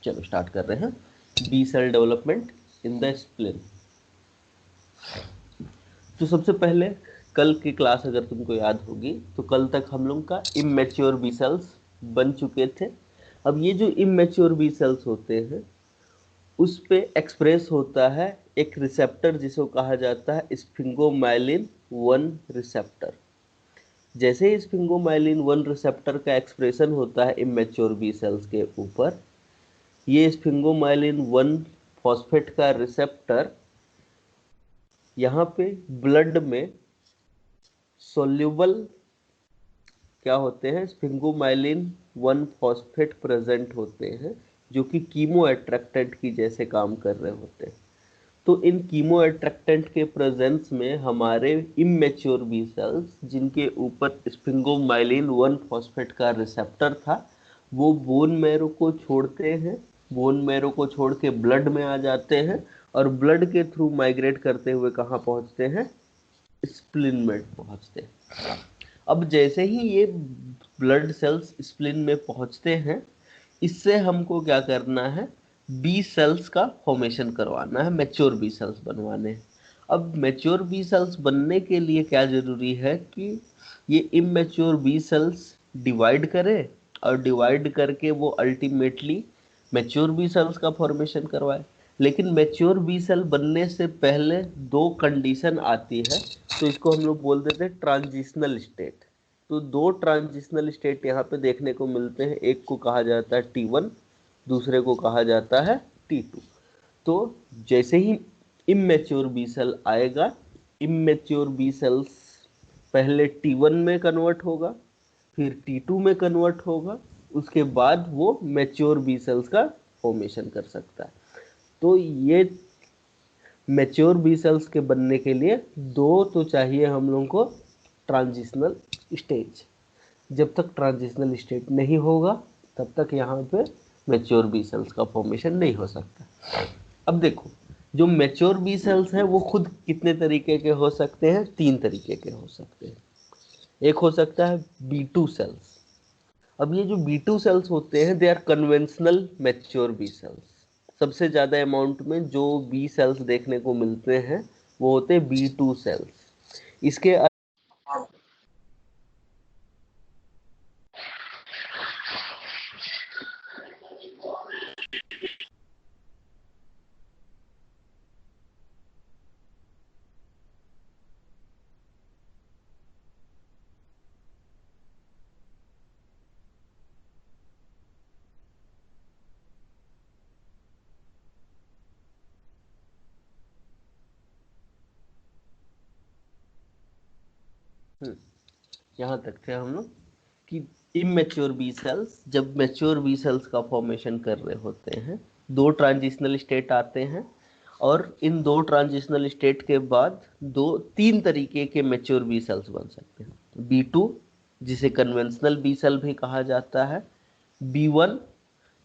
चलो स्टार्ट कर रहे हैं। B cell development in the spleen. तो सबसे पहले कल की क्लास अगर तुमको याद होगी तो कल तक हम लोग का इमेच्योर बी सेल्स बन चुके थे। अब ये जो इमेच्योर बी सेल्स होते हैं उस पे एक्सप्रेस होता है एक रिसेप्टर जिसको कहा जाता है स्फिंगोमाइलिन 1 रिसेप्टर। जैसे ही स्फिंगोमाइलिन 1 रिसेप्टर का एक्सप्रेशन होता है इमेच्योर बी सेल्स के ऊपर, ये स्फिंगोमाइलिन 1 फॉस्फेट का रिसेप्टर यहाँ पे ब्लड में सोल्यूबल क्या होते हैं, स्फिंगोमाइलिन 1 फॉस्फेट प्रेजेंट होते हैं जो कि कीमो अट्रैक्टेंट की जैसे काम कर रहे होते हैं। तो इन कीमो अट्रैक्टेंट के प्रेजेंस में हमारे इमेच्योर बी सेल्स जिनके ऊपर स्फिंगोमाइलिन 1 फॉस्फेट का रिसेप्टर था वो बोन मैरो को छोड़ते हैं, बोन मैरो को छोड़ के ब्लड में आ जाते हैं और ब्लड के थ्रू माइग्रेट करते हुए कहाँ पहुंचते हैं, स्प्लिन में पहुंचते हैं। अब जैसे ही ये ब्लड सेल्स स्प्लिन में पहुंचते हैं, इससे हमको क्या करना है, बी सेल्स का फॉर्मेशन करवाना है, मैच्योर बी सेल्स बनवाने हैं। अब मैच्योर बी सेल्स बनने के लिए क्या जरूरी है कि ये इमेच्योर बी सेल्स डिवाइड करे और डिवाइड करके वो अल्टीमेटली मैच्योर बी सेल्स का फॉर्मेशन करवाए। लेकिन मैच्योर बी सेल बनने से पहले दो कंडीशन आती है, तो इसको हम लोग बोल देते हैं ट्रांजिशनल स्टेट। तो दो ट्रांजिशनल स्टेट यहाँ पे देखने को मिलते हैं, एक को कहा जाता है T1, दूसरे को कहा जाता है T2। तो जैसे ही इमेच्योर बी सेल आएगा, इमेच्योर बी सेल्स पहले T1 में कन्वर्ट होगा, फिर T2 में कन्वर्ट होगा, उसके बाद वो मैच्योर बी सेल्स का फॉर्मेशन कर सकता है। तो ये मैच्योर बी सेल्स के बनने के लिए दो तो चाहिए हम लोगों को ट्रांजिशनल स्टेज। जब तक ट्रांजिशनल स्टेट नहीं होगा तब तक यहाँ पे मैच्योर बी सेल्स का फॉर्मेशन नहीं हो सकता। अब देखो, जो मैच्योर बी सेल्स हैं वो खुद कितने तरीके के हो सकते हैं, तीन तरीके के हो सकते हैं। एक हो सकता है B2 सेल्स। अब ये जो B2 सेल्स होते हैं they are conventional mature B cells. सबसे ज्यादा अमाउंट में जो बी सेल्स देखने को मिलते हैं वो होते हैं B2 सेल्स। इसके यहाँ तक थे हम लोग कि इमेच्योर बी सेल्स जब मैच्योर बी सेल्स का फॉर्मेशन कर रहे होते हैं, दो ट्रांजिशनल स्टेट आते हैं और इन दो ट्रांजिशनल स्टेट के बाद दो तीन तरीके के मैच्योर बी सेल्स बन सकते हैं। B2 जिसे कन्वेंशनल बी सेल भी कहा जाता है, B1,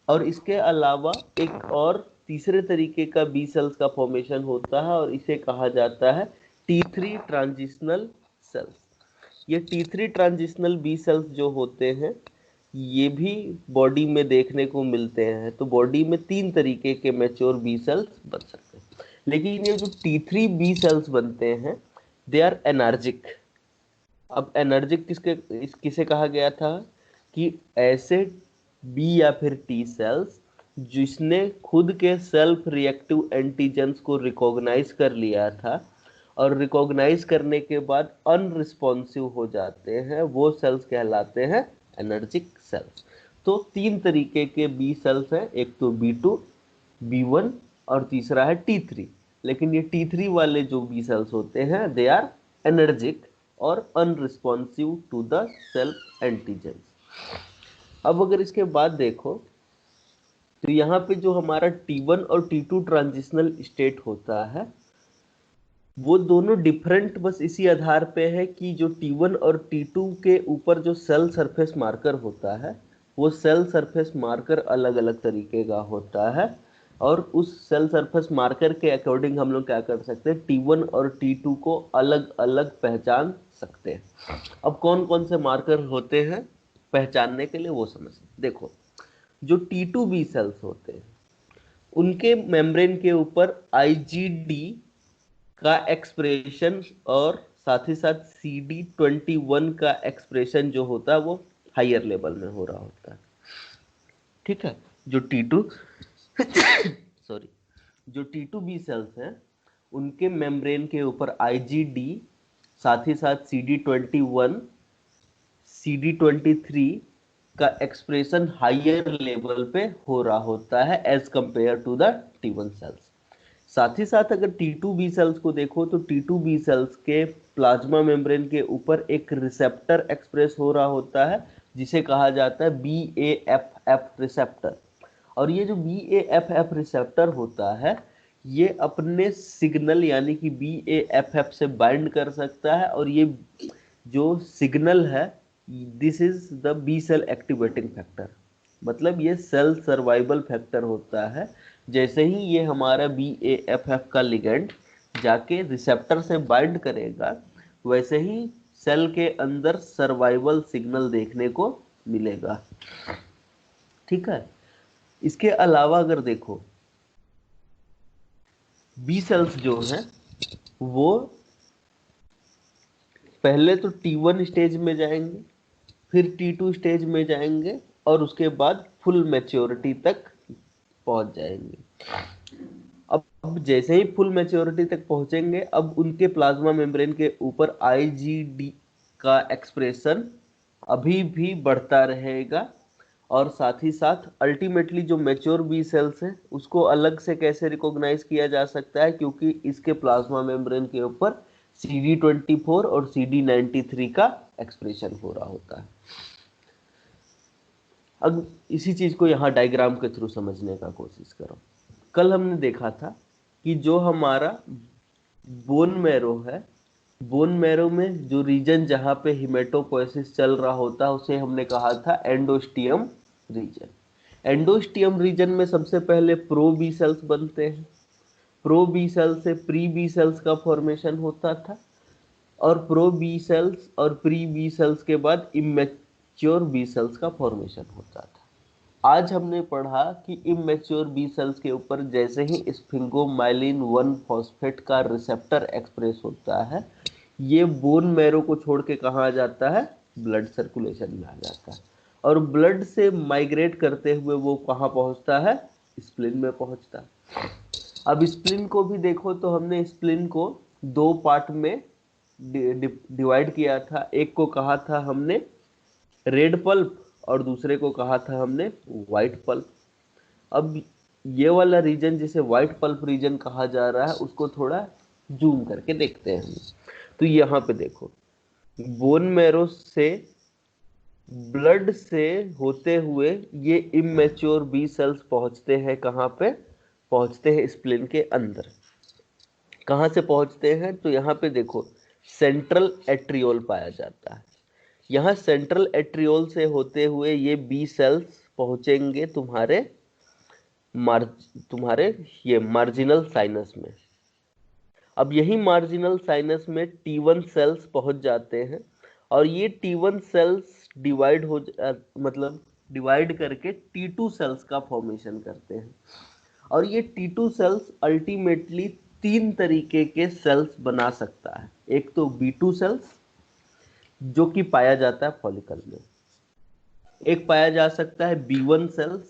और इसके अलावा एक और तीसरे तरीके का बी सेल्स का फॉर्मेशन होता है और इसे कहा जाता है T3 ट्रांजिशनल सेल्स। ये T3 ट्रांजिशनल बी सेल्स जो होते हैं ये भी बॉडी में देखने को मिलते हैं। तो बॉडी में तीन तरीके के मैच्योर बी सेल्स बन सकते हैं, लेकिन ये जो T3 बी सेल्स बनते हैं दे आर एनर्जिक। अब एनर्जिक किसे कहा गया था कि ऐसे बी या फिर टी सेल्स जिसने खुद के सेल्फ रिएक्टिव एंटीजेंस को रिकॉग्नाइज कर लिया था और रिकॉग्नाइज करने के बाद अनरिस्पॉन्सिव हो जाते हैं, वो सेल्स कहलाते हैं एनर्जिक सेल्स। तो तीन तरीके के बी सेल्स हैं, एक तो B2, B1 और तीसरा है T3। लेकिन ये T3 वाले जो बी सेल्स होते हैं दे आर एनर्जिक और unresponsive to the self antigens. अब अगर इसके बाद देखो तो यहाँ पे जो हमारा T1 और T2 ट्रांजिशनल स्टेट होता है वो दोनों डिफरेंट बस इसी आधार पे है कि जो T1 और T2 के ऊपर जो सेल सरफेस मार्कर होता है वो सेल सरफेस मार्कर अलग अलग तरीके का होता है और उस सेल सरफेस मार्कर के अकॉर्डिंग हम लोग क्या कर सकते हैं, T1 और T2 को अलग अलग पहचान सकते हैं। अब कौन कौन से मार्कर होते हैं पहचानने के लिए वो समझ देखो। जो T2B सेल्स होते हैं उनके मेम्ब्रेन के ऊपर IgD का एक्सप्रेशन और साथ ही साथ CD21 का एक्सप्रेशन जो होता है वो हायर लेवल में हो रहा होता है। ठीक है, जो T2 सॉरी जो T2B सेल्स हैं उनके मेम्ब्रेन के ऊपर IgD साथ ही साथ CD21 CD23 का एक्सप्रेशन हायर लेवल पे हो रहा होता है as compare to the T1 cells. साथ ही साथ अगर T2B सेल्स को देखो तो T2B सेल्स के प्लाज्मा मेम्ब्रेन के ऊपर एक रिसेप्टर एक्सप्रेस हो रहा होता है जिसे कहा जाता है BAFF रिसेप्टर। और ये जो BAFF रिसेप्टर होता है ये अपने सिग्नल यानी कि BAFF से बाइंड कर सकता है और ये जो सिग्नल है this is the B cell activating factor, मतलब ये सेल सर्वाइवल फैक्टर होता है। जैसे ही ये हमारा BAFF का लिगेंड जाके रिसेप्टर से बाइंड करेगा वैसे ही सेल के अंदर सर्वाइवल सिग्नल देखने को मिलेगा। ठीक है, इसके अलावा अगर देखो बी सेल्स जो हैं वो पहले तो T1 स्टेज में जाएंगे, फिर T2 स्टेज में जाएंगे और उसके बाद फुल मैच्योरिटी तक पहुंच जाएंगे। अब जैसे ही फुल मैच्योरिटी तक पहुंचेंगे अब उनके प्लाज्मा मेम्ब्रेन के ऊपर IgD का एक्सप्रेशन अभी भी बढ़ता रहेगा और साथ ही साथ अल्टीमेटली जो मैच्योर बी सेल्स है उसको अलग से कैसे रिकॉग्नाइज किया जा सकता है क्योंकि इसके प्लाज्मा मेम्ब्रेन के ऊपर CD24 और CD93 का एक्सप्रेशन हो रहा होता है। अब इसी चीज को यहाँ डायग्राम के थ्रू समझने का कोशिश करो। कल हमने देखा था कि जो हमारा बोन मैरो है, बोन मैरो में जो रीजन जहाँ पे हिमेटोपोएसिस चल रहा होता है उसे हमने कहा था एंडोस्टियम रीजन। एंडोस्टियम रीजन में सबसे पहले प्रो बी सेल्स बनते हैं, प्रो बी सेल से प्री बी सेल्स का फॉर्मेशन होता था और प्रो बी सेल्स और प्री बी सेल्स के बाद इमेच्योर बी सेल्स का फॉर्मेशन होता था। आज हमने पढ़ा कि इमेच्योर बी सेल्स के ऊपर जैसे ही स्फिंगोमाइलिन 1 फॉस्फेट का रिसेप्टर एक्सप्रेस होता है ये बोन मैरो को छोड़ के कहाँ आ जाता है, ब्लड सर्कुलेशन में आ जाता है और ब्लड से माइग्रेट करते हुए वो कहाँ पहुंचता है, स्प्लिन में पहुंचता है। अब स्प्लिन को भी देखो तो हमने स्प्लिन को दो पार्ट में डिवाइड किया था, एक को कहा था हमने रेड पल्प और दूसरे को कहा था हमने व्हाइट पल्प। अब ये वाला रीजन जिसे व्हाइट पल्प रीजन कहा जा रहा है उसको थोड़ा जूम करके देखते हैं हम। तो यहाँ पे देखो बोन मैरो से ब्लड से होते हुए ये इमेच्योर बी सेल्स पहुंचते हैं, कहाँ पे पहुंचते हैं, स्प्लिन के अंदर। कहाँ से पहुंचते हैं तो यहाँ पे देखो सेंट्रल एट्रियोल पाया जाता है। यहाँ सेंट्रल एट्रियोल से होते हुए ये बी सेल्स पहुंचेंगे तुम्हारे ये मार्जिनल साइनस में। अब यही मार्जिनल साइनस में T1 सेल्स पहुंच जाते हैं और ये T1 सेल्स मतलब डिवाइड करके T2 सेल्स का फॉर्मेशन करते हैं और ये T2 सेल्स अल्टीमेटली तीन तरीके के सेल्स बना सकता है। एक तो B2 सेल्स जो कि पाया जाता है फॉलिकल में, एक पाया जा सकता है B1 सेल्स,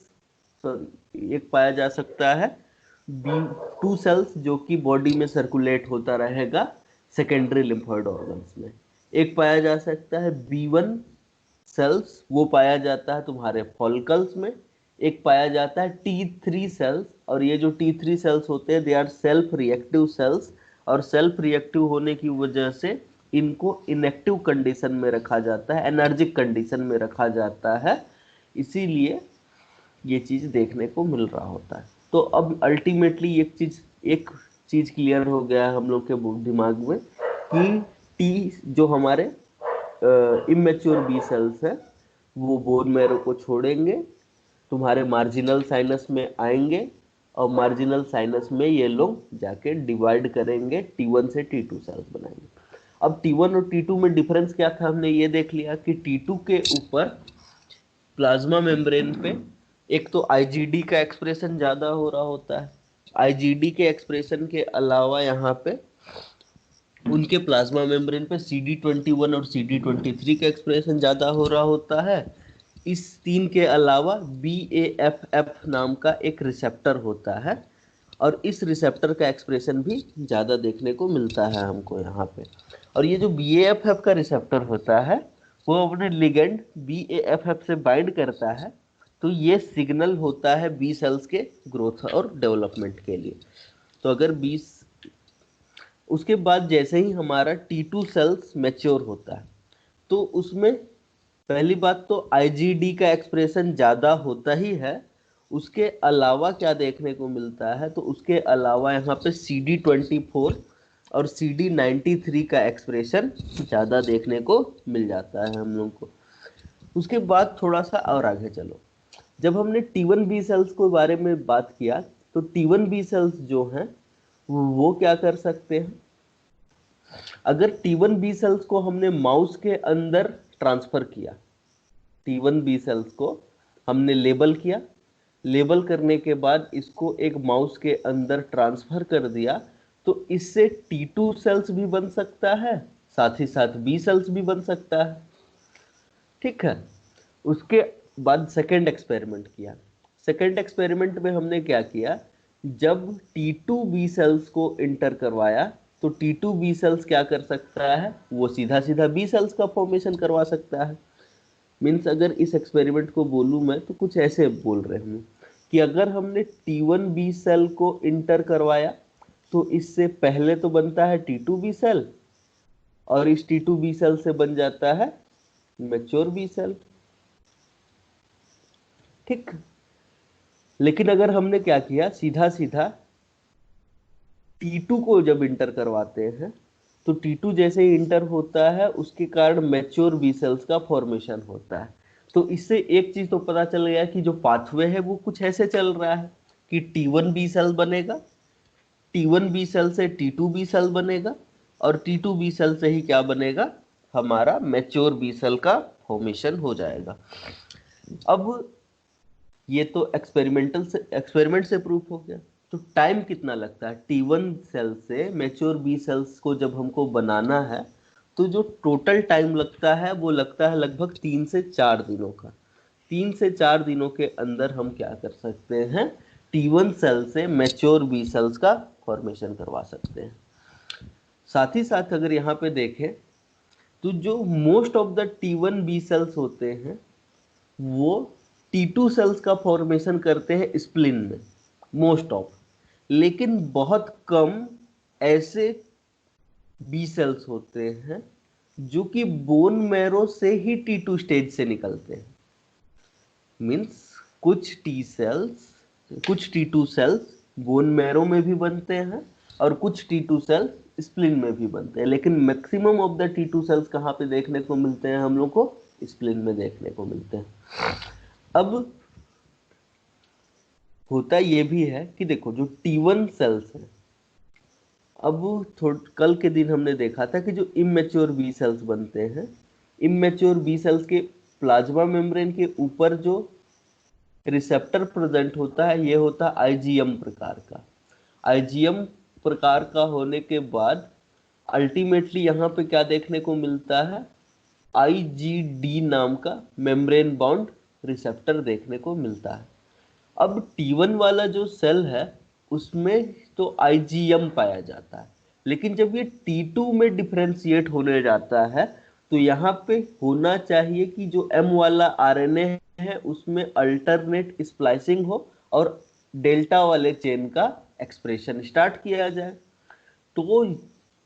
सॉरी एक पाया जा सकता है B2 सेल्स जो कि बॉडी में सर्कुलेट होता रहेगा सेकेंडरी लिम्फोइड ऑर्गन्स में, एक पाया जा सकता है B1 सेल्स वो पाया जाता है तुम्हारे फॉलिकल्स में, एक पाया जाता है T3 सेल्स और ये जो T3 सेल्स होते हैं they are self reactive cells और सेल्फ रिएक्टिव होने की वजह से इनको इनएक्टिव कंडीशन में रखा जाता है, एनर्जिक कंडीशन में रखा जाता है, इसीलिए ये चीज देखने को मिल रहा होता है। तो अब अल्टीमेटली एक चीज क्लियर हो गया है हम लोग के दिमाग में कि टी जो हमारे इमेच्योर बी सेल्स है वो बोन मैरो को छोड़ेंगे, तुम्हारे मार्जिनल साइनस में आएंगे और मार्जिनल साइनस में ये लोग जाके डिवाइड करेंगे, T1 से T2 सेल्स बनाएंगे। अब T1 और T2 में डिफरेंस क्या था हमने ये देख लिया कि T2 के ऊपर प्लाज्मा मेम्ब्रेन पे एक तो आईजीडी का एक्सप्रेशन ज्यादा हो रहा होता है, आईजीडी के एक्सप्रेशन के अलावा यहाँ पे उनके प्लाज्मा मेम्ब्रेन पे CD21 और CD23 का एक्सप्रेशन ज्यादा हो रहा होता है। इस तीन के अलावा BAFF नाम का एक रिसेप्टर होता है, और इस रिसेप्टर का एक्सप्रेशन भी ज़्यादा देखने को मिलता है हमको यहाँ पे। और ये जो BAFF का रिसेप्टर होता है वो अपने लिगेंड BAFF से बाइंड करता है, तो ये सिग्नल होता है बी सेल्स के ग्रोथ और डेवलपमेंट के लिए। तो अगर उसके बाद जैसे ही हमारा T2 सेल्स मैच्योर होता है तो उसमें पहली बात तो आईजीडी का एक्सप्रेशन ज़्यादा होता ही है, उसके अलावा क्या देखने को मिलता है, तो उसके अलावा यहाँ पे CD24 और CD93 का एक्सप्रेशन ज़्यादा देखने को मिल जाता है हम लोग को। उसके बाद थोड़ा सा और आगे चलो, जब हमने T1B सेल्स के बारे में बात किया तो T1B सेल्स जो हैं वो क्या कर सकते हैं, अगर T1B सेल्स को हमने माउस के अंदर ट्रांसफर किया, T1B सेल्स को हमने लेबल किया, लेबल करने के बाद इसको एक माउस के अंदर ट्रांसफर कर दिया, तो इससे T2 सेल्स भी बन सकता है, साथ ही साथ B सेल्स भी बन सकता है। ठीक है। उसके बाद सेकेंड एक्सपेरिमेंट किया, सेकेंड एक्सपेरिमेंट में हमने क्या किया, जब T2B सेल्स को इंटर करवाया तो T2B सेल्स क्या कर सकता है, वो सीधा सीधा B सेल्स का फॉर्मेशन करवा सकता है। मीन्स अगर इस एक्सपेरिमेंट को बोलूँ मैं तो कुछ ऐसे बोल रहे हूँ कि अगर हमने T1B सेल को इंटर करवाया तो इससे पहले तो बनता है T2B सेल, और इस T2B सेल से बन जाता है मैच्योर बी सेल। ठीक। लेकिन अगर हमने क्या किया, सीधा सीधा T2 को जब इंटर करवाते हैं तो T2 जैसे ही इंटर होता है उसके कारण मैच्योर बी सेल्स का फॉर्मेशन होता है। तो इससे एक चीज तो पता चल गया कि जो पाथवे है वो कुछ ऐसे चल रहा है कि T1B सेल बनेगा, T1B सेल से T2B सेल बनेगा, और T2B सेल से ही क्या बनेगा, हमारा मैच्योर बी सेल का फॉर्मेशन हो जाएगा। अब ये तो एक्सपेरिमेंट से प्रूफ हो गया। तो टाइम कितना लगता है T1 सेल से मैच्योर बी सेल्स को जब हमको बनाना है, तो जो टोटल टाइम लगता है वो लगता है लगभग 3 से 4 दिनों का। 3 से 4 दिनों के अंदर हम क्या कर सकते हैं, T1 सेल से मैच्योर बी सेल्स का फॉर्मेशन करवा सकते हैं। साथ ही साथ अगर यहाँ पे देखें तो जो most of the T1 B cells होते हैं वो T2 सेल्स का फॉर्मेशन करते हैं स्प्लिन में, मोस्ट ऑफ। लेकिन बहुत कम ऐसे बी सेल्स होते हैं जो कि बोन मैरो से ही T2 स्टेज से निकलते हैं। मीन्स कुछ T2 सेल्स बोन मैरो में भी बनते हैं और कुछ T2 सेल्स स्प्लिन में भी बनते हैं, लेकिन maximum of the T2 sales कहाँ पे देखने को मिलते हैं, हम लोग को स्प्लिन में देखने को मिलते हैं। अब होता ये भी है कि देखो जो T1 सेल्स हैं, अब कल के दिन हमने देखा था कि जो इमेच्योर बी सेल्स बनते हैं, इमेच्योर बी सेल्स के प्लाज्मा मेम्ब्रेन के ऊपर जो रिसेप्टर प्रेजेंट होता है ये होता है IgM प्रकार का। IgM प्रकार का होने के बाद अल्टीमेटली यहाँ पे क्या देखने को मिलता है, IgD नाम का मेम्ब्रेन बाउंड रिसेप्टर देखने को मिलता है। अब T1 वाला जो सेल है उसमें तो IgM पाया जाता है, लेकिन जब ये T2 में डिफरेंशिएट होने जाता है तो यहाँ पे होना चाहिए कि जो M वाला RNA है उसमें अल्टरनेट स्प्लाइसिंग हो और डेल्टा वाले चेन का एक्सप्रेशन स्टार्ट किया जाए। तो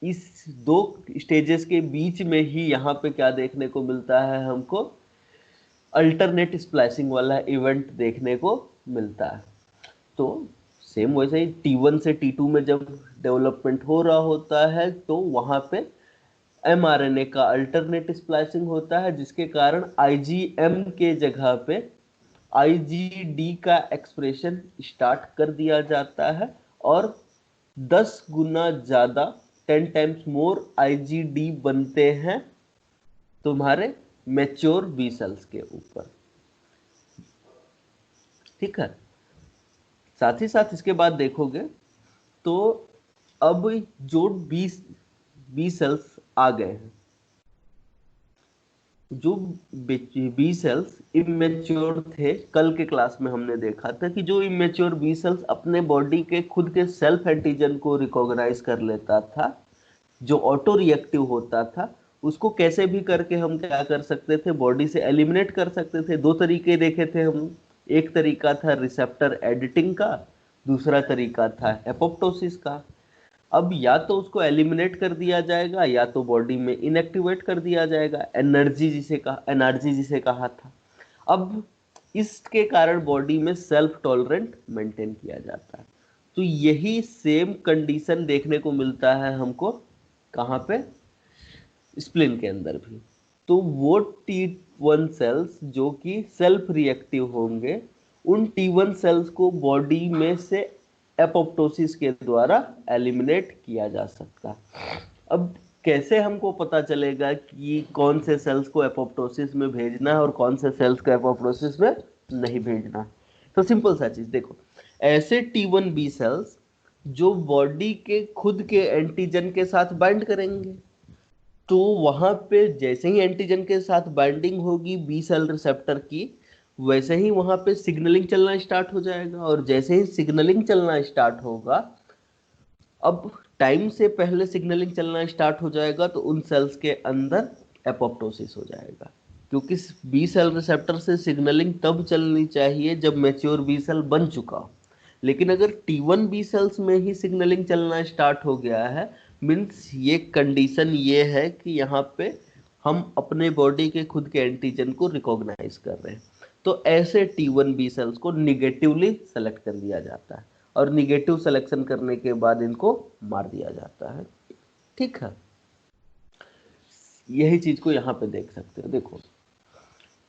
इस दो स्टेजेस के बीच में ही यहाँ पे क्या देखने को मिलता है, हमको अल्टरनेट स्प्लाइसिंग वाला इवेंट देखने को मिलता है। तो सेम वैसे ही T1 से T2 में जब डेवलपमेंट हो रहा होता है तो वहां पे mRNA का अल्टरनेट स्प्लाइसिंग होता है, जिसके कारण IgM के जगह पे IgD का एक्सप्रेशन स्टार्ट कर दिया जाता है, और 10 गुना ज्यादा 10 टाइम्स मोर IgD बनते हैं तुम्हारे मैच्योर बी सेल्स के ऊपर। ठीक है। साथ ही साथ इसके बाद देखोगे तो अब जो बी सेल्स आ गए हैं, जो बी सेल्स इमेच्योर थे, कल के क्लास में हमने देखा था कि जो इमेच्योर बी सेल्स अपने बॉडी के खुद के सेल्फ एंटीजन को रिकॉग्नाइज कर लेता था, जो ऑटो रिएक्टिव होता था, उसको कैसे भी करके हम क्या कर सकते थे, बॉडी से एलिमिनेट कर सकते थे। दो तरीके देखे थे हम, एक तरीका था रिसेप्टर एडिटिंग का, दूसरा तरीका था एपोप्टोसिस का। अब या तो उसको एलिमिनेट कर दिया जाएगा या तो बॉडी में इनएक्टिवेट कर दिया जाएगा, एनर्जी जिसे कहा था। अब इसके कारण बॉडी में सेल्फ टॉलरेंट मेंटेन किया जाता है। तो यही सेम कंडीशन देखने को मिलता है हमको कहाँ पे, स्प्लीन के अंदर भी। तो वो T1 सेल्स जो कि सेल्फ रिएक्टिव होंगे, उन T1 सेल्स को बॉडी में से एपोप्टोसिस के द्वारा एलिमिनेट किया जा सकता। अब कैसे हमको पता चलेगा कि कौन से सेल्स को एपोप्टोसिस में भेजना है और कौन से सेल्स को एपोप्टोसिस में नहीं भेजना? तो सिंपल सा चीज देखो, ऐसे T1 बी सेल्स जो बॉडी के खुद के एंटीजन के साथ बाइंड करेंगे, तो वहां पे जैसे ही एंटीजन के साथ बाइंडिंग होगी बी सेल रिसेप्टर की, वैसे ही वहां पे सिग्नलिंग चलना स्टार्ट हो जाएगा। और जैसे ही सिग्नलिंग चलना स्टार्ट होगा, अब टाइम से पहले सिग्नलिंग चलना स्टार्ट हो जाएगा तो उन सेल्स के अंदर एपोप्टोसिस हो जाएगा, क्योंकि बी सेल रिसेप्टर से सिग्नलिंग तब चलनी चाहिए जब मैच्योर बी सेल बन चुका हो। लेकिन अगर T1 बी सेल्स में ही सिग्नलिंग चलना स्टार्ट हो गया है, मीन्स ये कंडीशन ये है कि यहाँ पे हम अपने बॉडी के खुद के एंटीजन को रिकॉग्नाइज कर रहे हैं। तो ऐसे T1 बी सेल्स को निगेटिवली सेलेक्ट कर दिया जाता है और निगेटिव सिलेक्शन करने के बाद इनको मार दिया जाता है। ठीक है, यही चीज को यहाँ पे देख सकते हो। देखो,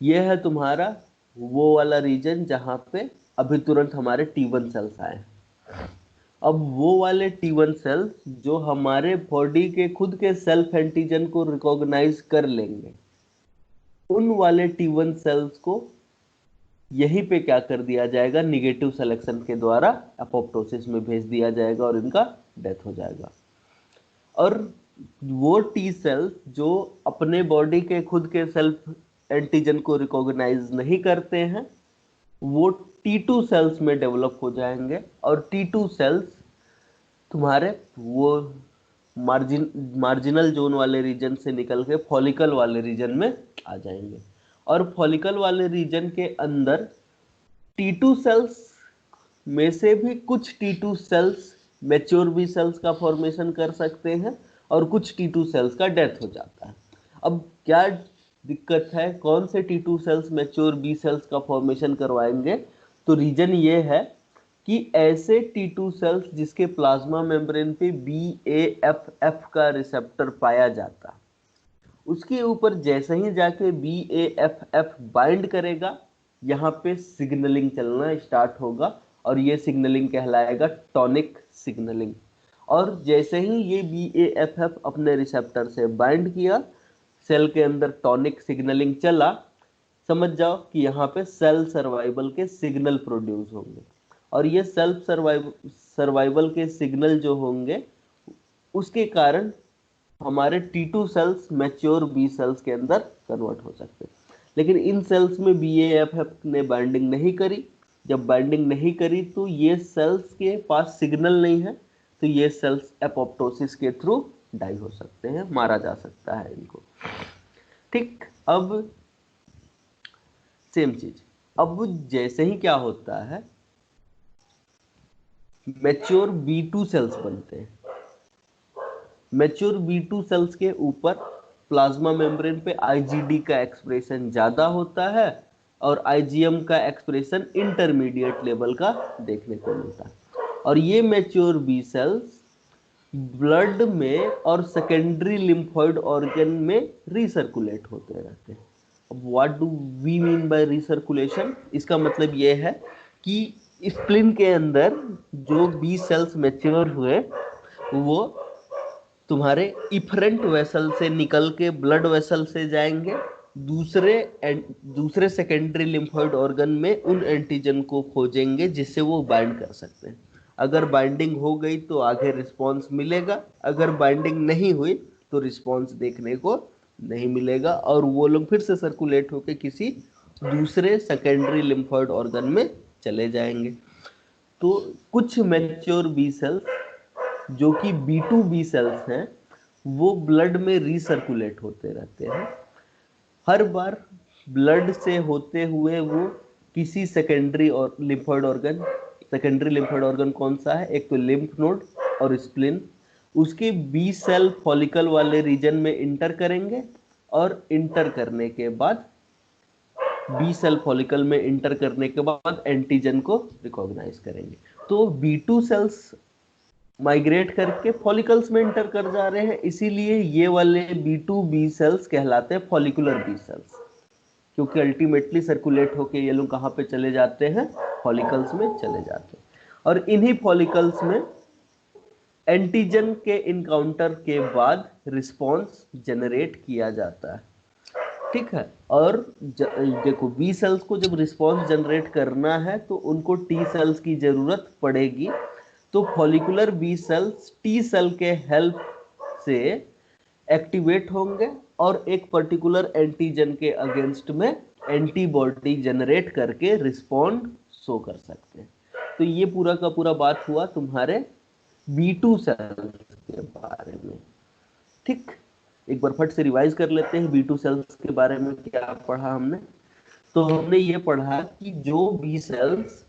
यह है तुम्हारा वो वाला रीजन जहाँ पे अभी तुरंत हमारे T1 सेल्स आए। अब वो वाले T1 सेल्स जो हमारे बॉडी के खुद के सेल्फ एंटीजन को रिकॉग्नाइज कर लेंगे, उन वाले T1 सेल्स को यहीं पे क्या कर दिया जाएगा, निगेटिव सिलेक्शन के द्वारा एपोप्टोसिस में भेज दिया जाएगा और इनका डेथ हो जाएगा। और वो टी सेल्स जो अपने बॉडी के खुद के सेल्फ एंटीजन को रिकॉग्नाइज नहीं करते हैं, वो T2 सेल्स में डेवलप हो जाएंगे और T2 सेल्स तुम्हारे वो मार्जिनल जोन वाले रीजन से निकल के फॉलिकल वाले रीजन में आ जाएंगे। और फॉलिकल वाले रीजन के अंदर T2 सेल्स में से भी कुछ T2 cells mature B cells का फॉर्मेशन कर सकते हैं और कुछ T2 सेल्स का डेथ हो जाता है। अब क्या दिक्कत है, कौन से T2 cells mature B cells का फॉर्मेशन करवाएंगे? तो रीजन ये है कि ऐसे T2 सेल्स जिसके प्लाज्मा मेम्ब्रेन पे BAFF का रिसेप्टर पाया जाता, उसके ऊपर जैसे ही जाके BAFF बाइंड करेगा, यहाँ पे सिग्नलिंग चलना स्टार्ट होगा और ये सिग्नलिंग कहलाएगा टॉनिक सिग्नलिंग। और जैसे ही ये BAFF अपने रिसेप्टर से बाइंड किया, सेल के अंदर टॉनिक सिग्नलिंग चला, समझ जाओ कि यहाँ पे सेल सर्वाइवल के सिग्नल प्रोड्यूस होंगे। और ये सेल्फ सर्वाइवल के सिग्नल जो होंगे, उसके कारण हमारे T2 cells mature B sales के अंदर कन्वर्ट हो सकते हैं। लेकिन इन सेल्स में BAFF ने बाइंडिंग नहीं करी। जब बाइंडिंग नहीं करी तो ये सेल्स के पास सिग्नल नहीं है, तो ये सेल्स एपोप्टोसिस के थ्रू डाई हो सकते हैं, मारा जा सकता है इनको। ठीक, अब सेम चीज, अब जैसे ही क्या होता है, मैच्योर B2 सेल्स बनते हैं। मैच्योर B2 सेल्स के ऊपर प्लाज्मा मेम्ब्रेन पे IgD का एक्सप्रेशन ज्यादा होता है और IgM का एक्सप्रेशन इंटरमीडिएट लेवल का देखने को मिलता है। और ये मैच्योर बी सेल्स ब्लड में और सेकेंडरी लिम्फोइड ऑर्गन में रिसर्कुलेट होते रहते हैं। अब what do we mean by recirculation? इसका मतलब ये है कि स्प्लीन के अंदर जो बी सेल्स मैच्योर हुए, वो तुम्हारे इफरेंट वेसल से निकल के ब्लड वेसल से जाएंगे दूसरे सेकेंडरी लिम्फोइड ऑर्गन में उन एंटीजन को खोजेंगे जिससे वो बाइंड कर सकते हैं। अगर बाइंडिंग हो गई तो आगे रिस्पॉन्स मिलेगा, अगर बाइंडिंग नहीं हुई तो रिस्पॉन्स देखने को नहीं मिलेगा और वो लोग फिर से सर्कुलेट होकर किसी दूसरे सेकेंडरी लिम्फोइड ऑर्गन में चले जाएंगे। तो कुछ मैच्योर बी सेल्स जो कि B2 बी सेल्स हैं वो ब्लड में रीसर्कुलेट होते रहते हैं। हर बार ब्लड से होते हुए वो किसी सेकेंडरी और lymphoid organ, secondary lymphoid organ कौन सा है, एक तो लिम्फ नोड और स्प्लिन, उसके बी सेल फॉलिकल वाले रीजन में इंटर करेंगे और इंटर करने के बाद बी सेल फॉलिकल में इंटर करने के बाद एंटीजन को रिकॉग्नाइज करेंगे। तो B2 सेल्स माइग्रेट करके फॉलिकल्स में इंटर कर जा रहे हैं, इसीलिए ये वाले B2 बी सेल्स कहलाते हैं फॉलिकुलर बी सेल्स, क्योंकि अल्टीमेटली सर्कुलेट होके ये लोग कहाँ पे चले जाते हैं, फॉलिकल्स में चले जाते हैं और इन्हीं फॉलिकल्स में एंटीजन के इनकाउंटर के बाद रिस्पॉन्स जनरेट किया जाता है। ठीक है, और देखो बी सेल्स को जब रिस्पॉन्स जनरेट करना है तो उनको टी सेल्स की जरूरत पड़ेगी। तो follicular B cells T cell के हेल्प से एक्टिवेट होंगे और एक पर्टिकुलर एंटीजन के अगेंस्ट में एंटीबॉडी जनरेट करके रिस्पॉन्ड शो कर सकते हैं। तो ये पूरा का पूरा बात हुआ तुम्हारे B2 सेल्स के बारे में। ठीक, एक बार फट से रिवाइज कर लेते हैं B2 सेल्स के बारे में क्या पढ़ा हमने। तो हमने ये पढ़ा कि जो बी सेल्स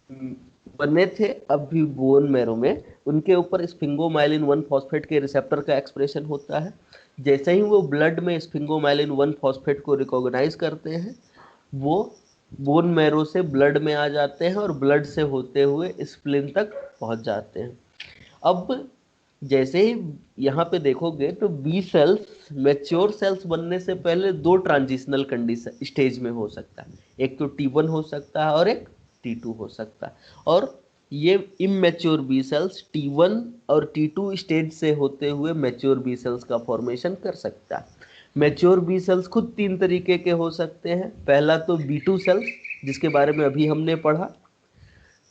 बने थे अभी बोन मैरो में, उनके ऊपर स्फिंगोमाइलिन 1 फॉस्फेट के रिसेप्टर का एक्सप्रेशन होता है। जैसे ही वो ब्लड में स्फिंगोमाइलिन 1 फॉस्फेट को रिकॉग्नाइज करते हैं, वो बोन मैरो से ब्लड में आ जाते हैं और ब्लड से होते हुए स्प्लिन तक पहुंच जाते हैं। अब जैसे ही यहाँ पे देखोगे तो बी सेल्स मैच्योर सेल्स बनने से पहले दो ट्रांजिशनल कंडीशन स्टेज में हो सकता है, एक तो T1 हो सकता है और एक T2 हो सकता है। और ये इमैच्योर बी सेल्स T1 और T2 स्टेज से होते हुए मैच्योर बी सेल्स का फॉर्मेशन कर सकता है। मैच्योर बी सेल्स खुद तीन तरीके के हो सकते हैं। पहला तो B2 सेल्स, जिसके बारे में अभी हमने पढ़ा,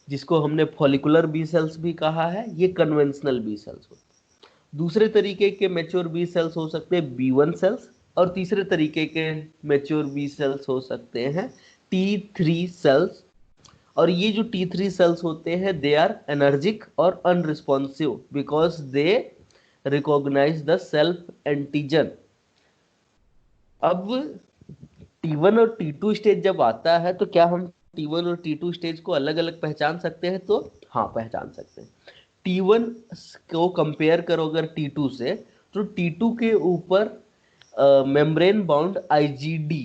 जिसको हमने फॉलिकुलर बी सेल्स भी कहा है, ये कन्वेंशनल बी सेल्स होते हैं। दूसरे तरीके के मैच्योर बी सेल्स हो सकते हैं B1 सेल्स, और तीसरे तरीके के मैच्योर बी सेल्स हो सकते हैं T3 सेल्स। और ये जो T3 सेल्स होते हैं दे आर एनर्जिक और unresponsive because they recognize the self antigen. अब T1 और T2 स्टेज जब आता है तो क्या हम T1 और T2 स्टेज को अलग अलग पहचान सकते हैं? तो हाँ, पहचान सकते हैं। T1 को कंपेयर करो अगर T2 से, तो T2 के ऊपर मेम्ब्रेन बाउंड IgD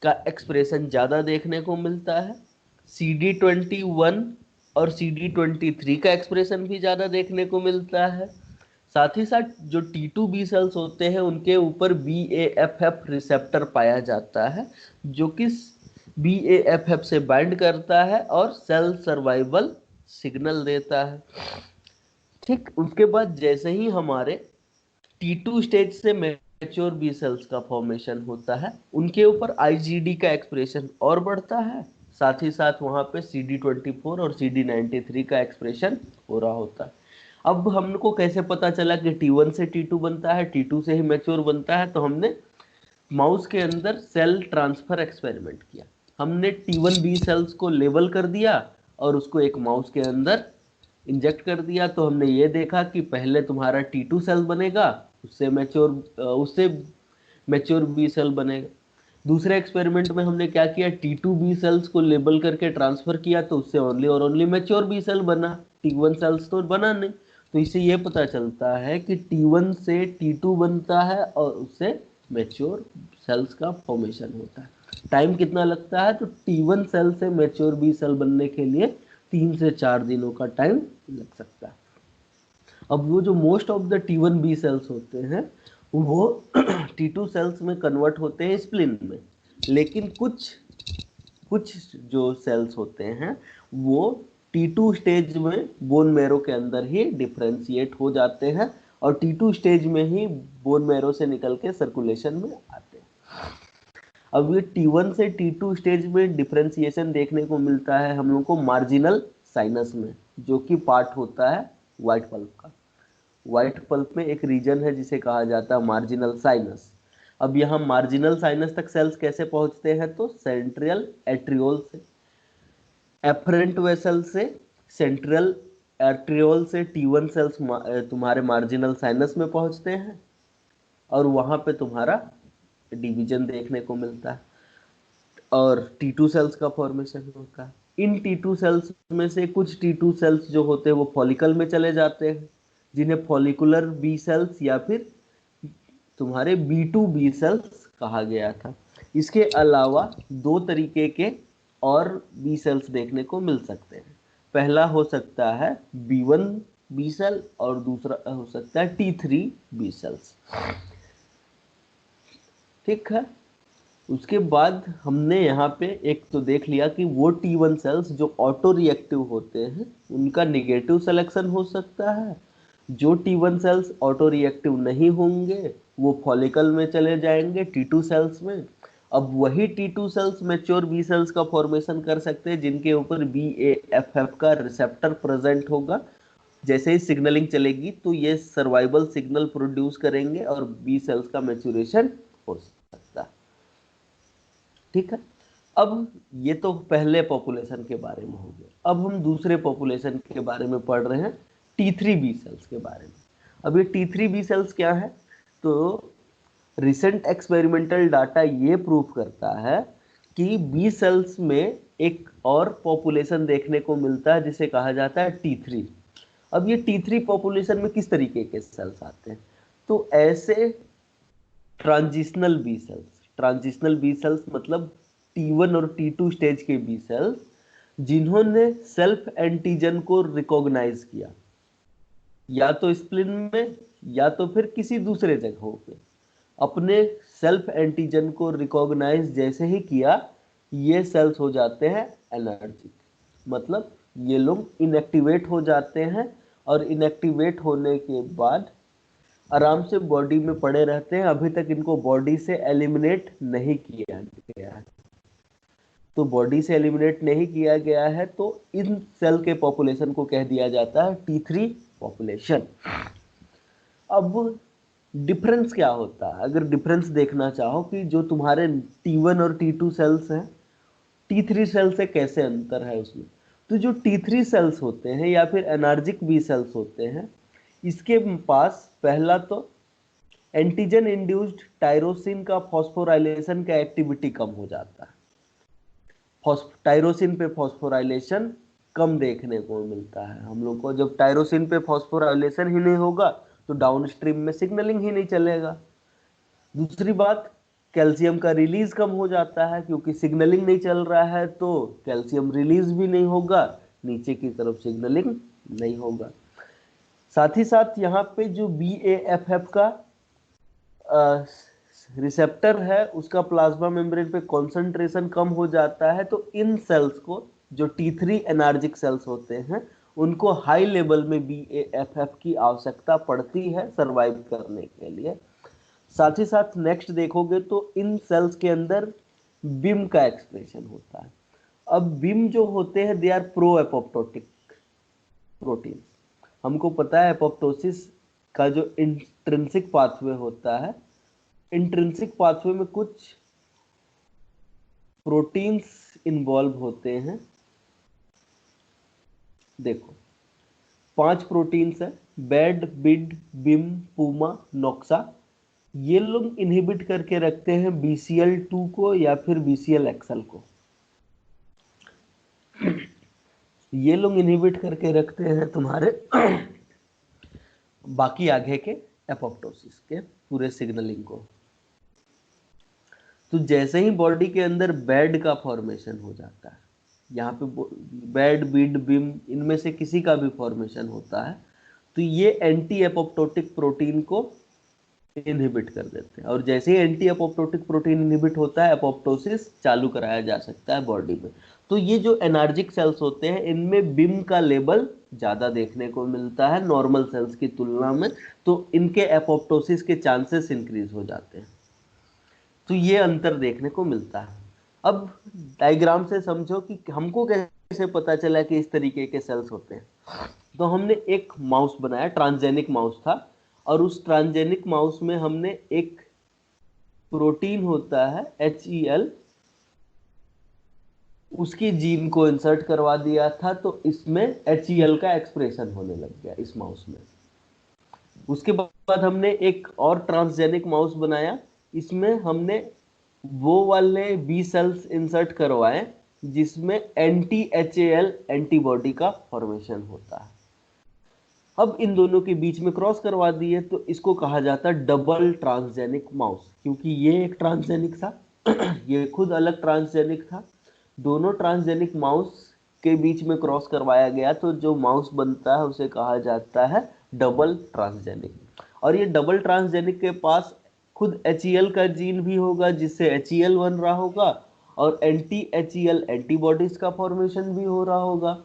का एक्सप्रेशन ज़्यादा देखने को मिलता है। CD21 और CD23 का एक्सप्रेशन भी ज़्यादा देखने को मिलता है। साथ ही साथ जो T2 बी सेल्स होते हैं उनके ऊपर BAFF रिसेप्टर पाया जाता है, जो कि BAFF से बाइंड करता है और सेल सर्वाइवल सिग्नल देता है। ठीक, उसके बाद जैसे ही हमारे T2 स्टेज से मैच्योर बी सेल्स का फॉर्मेशन होता है, उनके ऊपर IgD का एक्सप्रेशन और बढ़ता है, साथ ही साथ वहाँ पे CD24 और CD93 का एक्सप्रेशन हो रहा होता है। अब हमको कैसे पता चला कि T1 से T2 बनता है, T2 से ही मैच्योर बनता है? तो हमने माउस के अंदर सेल ट्रांसफर एक्सपेरिमेंट किया। हमने T1 बी सेल्स को लेबल कर दिया और उसको एक माउस के अंदर इंजेक्ट कर दिया। तो हमने ये देखा कि पहले तुम्हारा T2 सेल बनेगा, उससे मैच्योर बी सेल बनेगा। दूसरे एक्सपेरिमेंट में हमने क्या किया, T2 बी सेल्स को लेबल करके ट्रांसफर किया, तो उससे ओनली और ओनली मैच्योर बी सेल बना, T1 सेल्स तो बना नहीं। तो इससे ये पता चलता है कि T1 से T2 बनता है और उससे मैच्योर सेल्स का फॉर्मेशन होता है। टाइम कितना लगता है? तो T1 सेल से मैच्योर बी सेल बनने के लिए 3 से 4 दिनों का टाइम लग सकता है। अब वो जो most of the T1 B cells होते हैं वो T2 सेल्स में कन्वर्ट होते हैं स्प्लिन में, लेकिन कुछ जो सेल्स होते हैं वो T2 स्टेज में बोन मैरो के अंदर ही डिफ्रेंशिएट हो जाते हैं और T2 स्टेज में ही बोन मैरो से निकल के सर्कुलेशन में आते हैं। अब ये T1 से T2 स्टेज में डिफरेंशिएशन देखने को मिलता है हम लोग को मार्जिनल साइनस में, जो कि पार्ट होता है व्हाइट पल्प का। व्हाइट पल्प में एक रीजन है जिसे कहा जाता है मार्जिनल साइनस। अब यहाँ मार्जिनल साइनस तक सेल्स कैसे पहुंचते हैं, तो सेंट्रल एट्रियोल से, एफरेंट वेसल से, सेंट्रल एट्रियोल से T1 सेल्स तुम्हारे मार्जिनल साइनस में पहुंचते हैं और वहां पे तुम्हारा डिवीजन देखने को मिलता है और T2 सेल्स का फॉर्मेशन होता है। इन T2 सेल्स में से कुछ T2 सेल्स जो होते हैं वो फॉलिकल में चले जाते हैं, जिन्हें फॉलिकुलर बी सेल्स या फिर तुम्हारे B2 बी सेल्स कहा गया था। इसके अलावा दो तरीके के और बी सेल्स देखने को मिल सकते हैं। पहला हो सकता है B1 बी सेल और दूसरा हो सकता है T3 बी सेल्स। ठीक है, उसके बाद हमने यहाँ पे एक तो देख लिया कि वो T1 सेल्स जो ऑटो रिएक्टिव होते हैं उनका निगेटिव सिलेक्शन हो सकता है, जो T1 सेल्स ऑटो रिएक्टिव नहीं होंगे वो फॉलिकल में चले जाएंगे T2 सेल्स में। अब वही T2 cells mature B cells का फॉर्मेशन कर सकते हैं जिनके ऊपर BAFF का रिसेप्टर प्रेजेंट होगा। जैसे ही सिग्नलिंग चलेगी तो ये सर्वाइवल सिग्नल प्रोड्यूस करेंगे और बी सेल्स का मैच्योरेशन हो सकता है। ठीक है, अब ये तो पहले पॉपुलेशन के बारे में हो गया। अब हम दूसरे पॉपुलेशन के बारे में पढ़ रहे हैं, T3 बी सेल्स के बारे में। अब ये T3 बी सेल्स क्या है, तो रिसेंट एक्सपेरिमेंटल डाटा ये प्रूव करता है कि बी सेल्स में एक और पॉपुलेशन देखने को मिलता है जिसे कहा जाता है T3। अब ये T3 पॉपुलेशन में किस तरीके के सेल्स आते हैं, तो ऐसे ट्रांजिशनल बी सेल्स मतलब T1 और T2 स्टेज के बी सेल्स जिन्होंने सेल्फ एंटीजन को रिकॉग्नाइज किया, या तो स्प्लिन में या तो फिर किसी दूसरे जगहों पे। अपने सेल्फ एंटीजन को रिकॉग्नाइज जैसे ही किया, ये सेल्स हो जाते हैं एनर्जिक, मतलब ये लोग इनएक्टिवेट हो जाते हैं और इनएक्टिवेट होने के बाद आराम से बॉडी में पड़े रहते हैं। अभी तक इनको बॉडी से एलिमिनेट नहीं किया गया है, तो बॉडी से एलिमिनेट नहीं किया गया है तो इन सेल के पॉपुलेशन को कह दिया जाता है T3 पॉपुलेशन। अब डिफरेंस क्या होता है, अगर डिफरेंस देखना चाहो कि जो तुम्हारे T1 और T2 सेल्स हैं, T3 सेल से कैसे अंतर है उसमें, तो जो T3 सेल्स होते हैं या फिर एनर्जिक बी सेल्स होते हैं, इसके पास पहला तो एंटीजन इंड्यूस्ड टायरोसिन का फॉस्फोराइलेशन का एक्टिविटी कम हो जाता है। टायरोसिन पे फॉस्फोराइलेशन कम देखने को मिलता है हम लोग को। जब टायरोसिन पे फॉस्फोराइलेशन ही नहीं होगा तो डाउनस्ट्रीम में सिग्नलिंग ही नहीं चलेगा। दूसरी बात, कैल्शियम का रिलीज कम हो जाता है, क्योंकि सिग्नलिंग नहीं चल रहा है तो कैल्शियम रिलीज भी नहीं होगा, नीचे की तरफ सिग्नलिंग नहीं होगा। साथ ही साथ यहाँ पे जो BAFF का रिसेप्टर है उसका प्लाज्मा मेम्ब्रेन पे कॉन्सेंट्रेशन कम हो जाता है, तो इन सेल्स को, जो T3 एनर्जिक सेल्स होते हैं, उनको हाई लेवल में BAFF की आवश्यकता पड़ती है सरवाइव करने के लिए। साथ ही साथ नेक्स्ट देखोगे तो इन सेल्स के अंदर बिम का एक्सप्रेशन होता है। अब बिम जो होते हैं they are pro apoptotic protein. हमको पता है एपोप्टोसिस का जो इंट्रिंसिक पाथवे होता है, इंट्रिंसिक पाथवे में कुछ प्रोटीन्स इन्वॉल्व होते हैं। देखो 5 प्रोटीन्स है, बेड, बिड, बिम, पूमा, नोक्सा। ये लोग इनहिबिट करके रखते हैं BCL2 को या फिर BCL-XL को। ये लोग इनहिबिट करके रखते हैं तुम्हारे बाकी आगे के एपोप्टोसिस के पूरे सिग्नलिंग को। तो जैसे ही बॉडी के अंदर बेड का फॉर्मेशन हो जाता है, यहाँ पे बेड, बिड, बिम, इनमें से किसी का भी फॉर्मेशन होता है, तो ये एंटी एपोप्टोटिक प्रोटीन को इनहिबिट कर देते हैं। और जैसे ही एंटी एपोप्टोटिक प्रोटीन इनहिबिट होता है, एपोप्टोसिस चालू कराया जा सकता है बॉडी में। तो ये जो एनर्जिक सेल्स होते हैं इनमें बिम का लेवल ज़्यादा देखने को मिलता है नॉर्मल सेल्स की तुलना में, तो इनके एपोप्टोसिस के चांसेस इंक्रीज हो जाते हैं। तो ये अंतर देखने को मिलता है। अब डायग्राम से समझो कि हमको कैसे पता चला कि इस तरीके के सेल्स होते हैं। तो हमने एक माउस बनाया, ट्रांसजेनिक माउस था, और उस ट्रांसजेनिक माउस में हमने एक प्रोटीन होता है HEL, उसकी जीन को इंसर्ट करवा दिया था, तो इसमें HEL का एक्सप्रेशन होने लग गया इस माउस में। उसके बाद हमने एक और ट्रांसजेनिक माउस बनाया, इसमें हमने वो वाले बी सेल्स इंसर्ट करवाए जिसमें anti-HAL एंटीबॉडी का फॉर्मेशन होता है। अब इन दोनों के बीच में क्रॉस करवा दिए, तो इसको कहा जाता है डबल ट्रांसजेनिक माउस, क्योंकि ये एक ट्रांसजेनिक था ये खुद अलग ट्रांसजेनिक था। दोनों ट्रांसजेनिक माउस के बीच में क्रॉस करवाया गया, तो जो माउस बनता है उसे कहा जाता है डबल ट्रांसजेनिक। और ये डबल ट्रांसजेनिक के पास खुद HEL का जीन भी होगा जिससे HEL बन रहा होगा, और anti-HEL एंटीबॉडीज का फॉर्मेशन भी हो रहा होगा।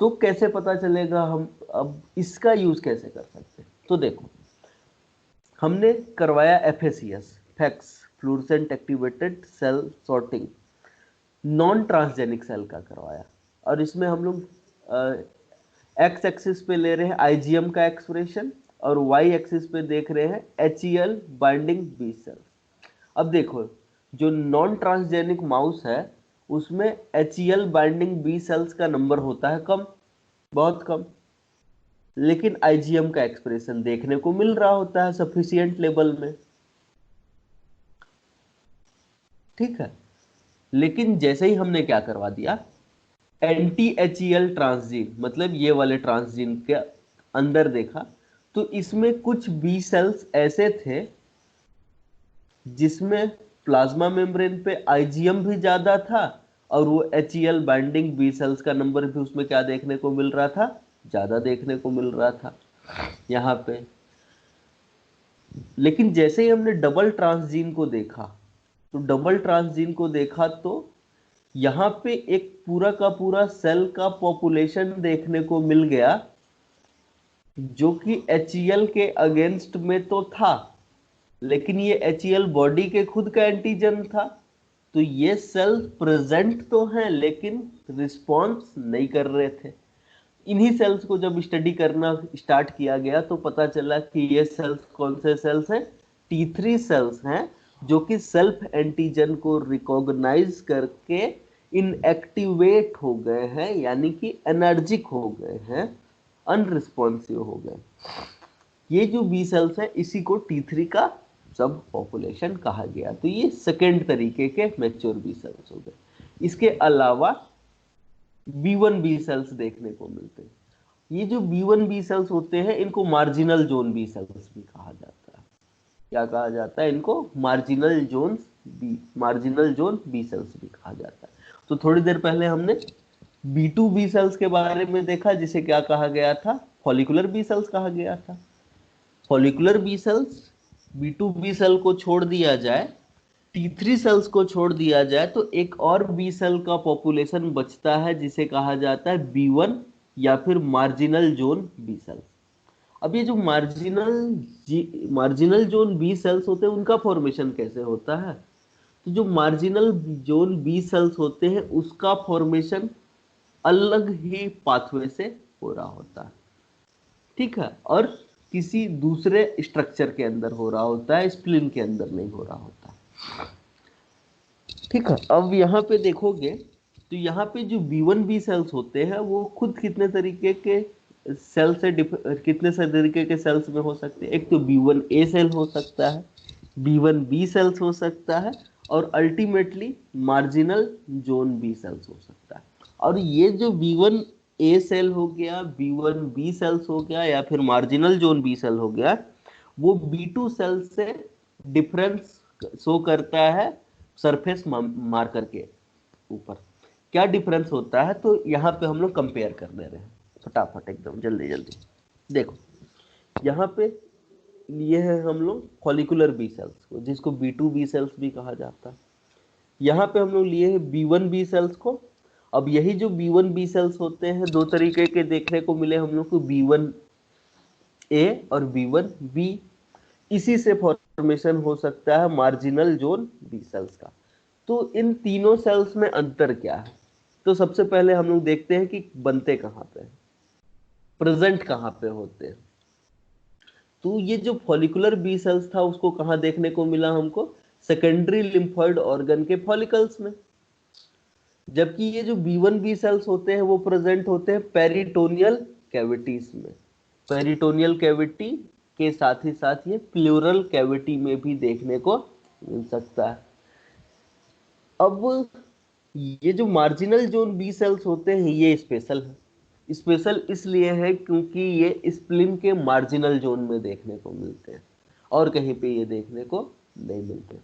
तो कैसे पता चलेगा, हम अब इसका यूज कैसे कर सकते हैं? तो देखो, हमने करवाया FACS, FACS fluorescent activated cell sorting, non transgenic cell का करवाया, और इसमें हम लोग एक्स एक्सिस पे ले रहे हैं IgM का एक्सप्रेशन, और वाई एक्सिस पे देख रहे हैं HEL बाइंडिंग बी सेल। अब देखो, जो नॉन ट्रांसजेनिक माउस है उसमें HEL बाइंडिंग बी सेल्स का नंबर होता है कम, बहुत कम, लेकिन IgM का एक्सप्रेशन देखने को मिल रहा होता है सफिशिएंट लेवल में, ठीक है। लेकिन जैसे ही हमने क्या करवा दिया, anti-HEL ट्रांसजीन, मतलब ये वाले ट्रांसजीन के अंदर देखा, तो इसमें कुछ बी सेल्स ऐसे थे जिसमें प्लाज्मा मेम्ब्रेन पे IgM भी ज्यादा था, और वो HEL बाइंडिंग बी सेल्स का नंबर भी उसमें क्या देखने को मिल रहा था, ज्यादा देखने को मिल रहा था यहाँ पे। लेकिन जैसे ही हमने डबल ट्रांसजीन को देखा, तो यहाँ पे एक पूरा का पूरा सेल का पॉपुलेशन देखने को मिल गया जो कि HEL के अगेंस्ट में तो था, लेकिन ये HEL बॉडी के खुद का एंटीजन था। तो ये सेल प्रेजेंट तो हैं लेकिन रिस्पॉन्स नहीं कर रहे थे। इन्हीं सेल्स को जब स्टडी करना स्टार्ट किया गया तो पता चला कि ये सेल्स कौन से सेल्स हैं, T3 सेल्स हैं, जो कि सेल्फ एंटीजन को रिकॉग्नाइज करके इनएक्टिवेट हो गए हैं, यानी कि एनर्जिक हो गए हैं, अनरिस्पॉन्सिव हो गए। ये जो बी सेल्स है इसी को T3 का सब पॉपुलेशन कहा गया। तो ये सेकेंड तरीके के मैच्योर बी सेल्स हो गए। इसके अलावा B1 बी सेल्स देखने को मिलते हैं। ये जो B1 बी सेल्स होते हैं इनको मार्जिनल जोन बी सेल्स भी कहा जाता है। क्या कहा जाता है इनको? मार्जिनल जोन बी सेल्स भी कहा जाता है। तो थोड़ी देर पहले हमने B2 बी सेल्स के बारे में देखा, जिसे क्या कहा गया था, फॉलिकुलर बी सेल्स कहा गया था। Follicular B cells, B2 B cell को छोड़ दिया जाए, T3 सेल्स को छोड़ दिया जाए, तो एक और बी सेल का पॉपुलेशन बचता है जिसे कहा जाता है B1 या फिर मार्जिनल जोन बी सेल्स। अब ये जो मार्जिनल जोन बी सेल्स होते हैं उनका फॉर्मेशन कैसे होता है? तो जो मार्जिनल जोन बी सेल्स होते हैं उसका फॉर्मेशन अलग ही पाथवे से हो रहा होता है, ठीक है, और किसी दूसरे स्ट्रक्चर के अंदर हो रहा होता है, स्प्लिन के अंदर नहीं हो रहा होता, ठीक है। अब यहाँ पे देखोगे तो यहाँ पे जो B1 बी सेल्स होते हैं वो खुद कितने तरीके के सेल से कितने तरीके के सेल्स में हो सकते हैं। एक तो B1 ए सेल हो सकता है, B1 बी सेल्स हो सकता है, और ultimately marginal zone B cells हो सकता है। और ये जो B1 ए सेल हो गया, B1 बी सेल्स हो गया, या फिर मार्जिनल जोन बी सेल हो गया, वो B2 सेल से डिफरेंस शो करता है सरफेस मार्कर के ऊपर। क्या डिफरेंस होता है? तो यहाँ पे हम लोग कंपेयर कर दे रहे हैं फटाफट, एकदम जल्दी जल्दी। देखो यहाँ पे ये है हम लोग फॉलिकुलर बी सेल्स को, जिसको B2 बी सेल्स भी कहा जाता है। यहाँ पे हम लोग लिए हैं B1 बी सेल्स को। अब यही जो B1 बी सेल्स होते हैं दो तरीके के देखने को मिले हम लोग को, B1 ए और B1 बी। इसी से फॉर्मेशन हो सकता है मार्जिनल जोन बी सेल्स का। तो इन तीनों सेल्स में अंतर क्या है? तो सबसे पहले हम लोग देखते हैं कि बनते कहाँ पे, प्रेजेंट कहाँ पे होते हैं। तो ये जो फॉलिकुलर बी सेल्स था उसको कहाँ देखने को मिला हमको? सेकेंडरी लिम्फोइड ऑर्गन के फॉलिकल्स में। जबकि ये जो B1 बी सेल्स होते हैं वो प्रेजेंट होते हैं पेरिटोनियल कैविटीज में। पेरिटोनियल कैविटी के साथ ही साथ ये प्लूरल कैविटी में भी देखने को मिल सकता है। अब ये जो मार्जिनल जोन बी सेल्स होते हैं ये स्पेशल है। स्पेशल इसलिए है क्योंकि ये स्प्लीन के मार्जिनल जोन में देखने को मिलते हैं और कहीं पे ये देखने को नहीं मिलते।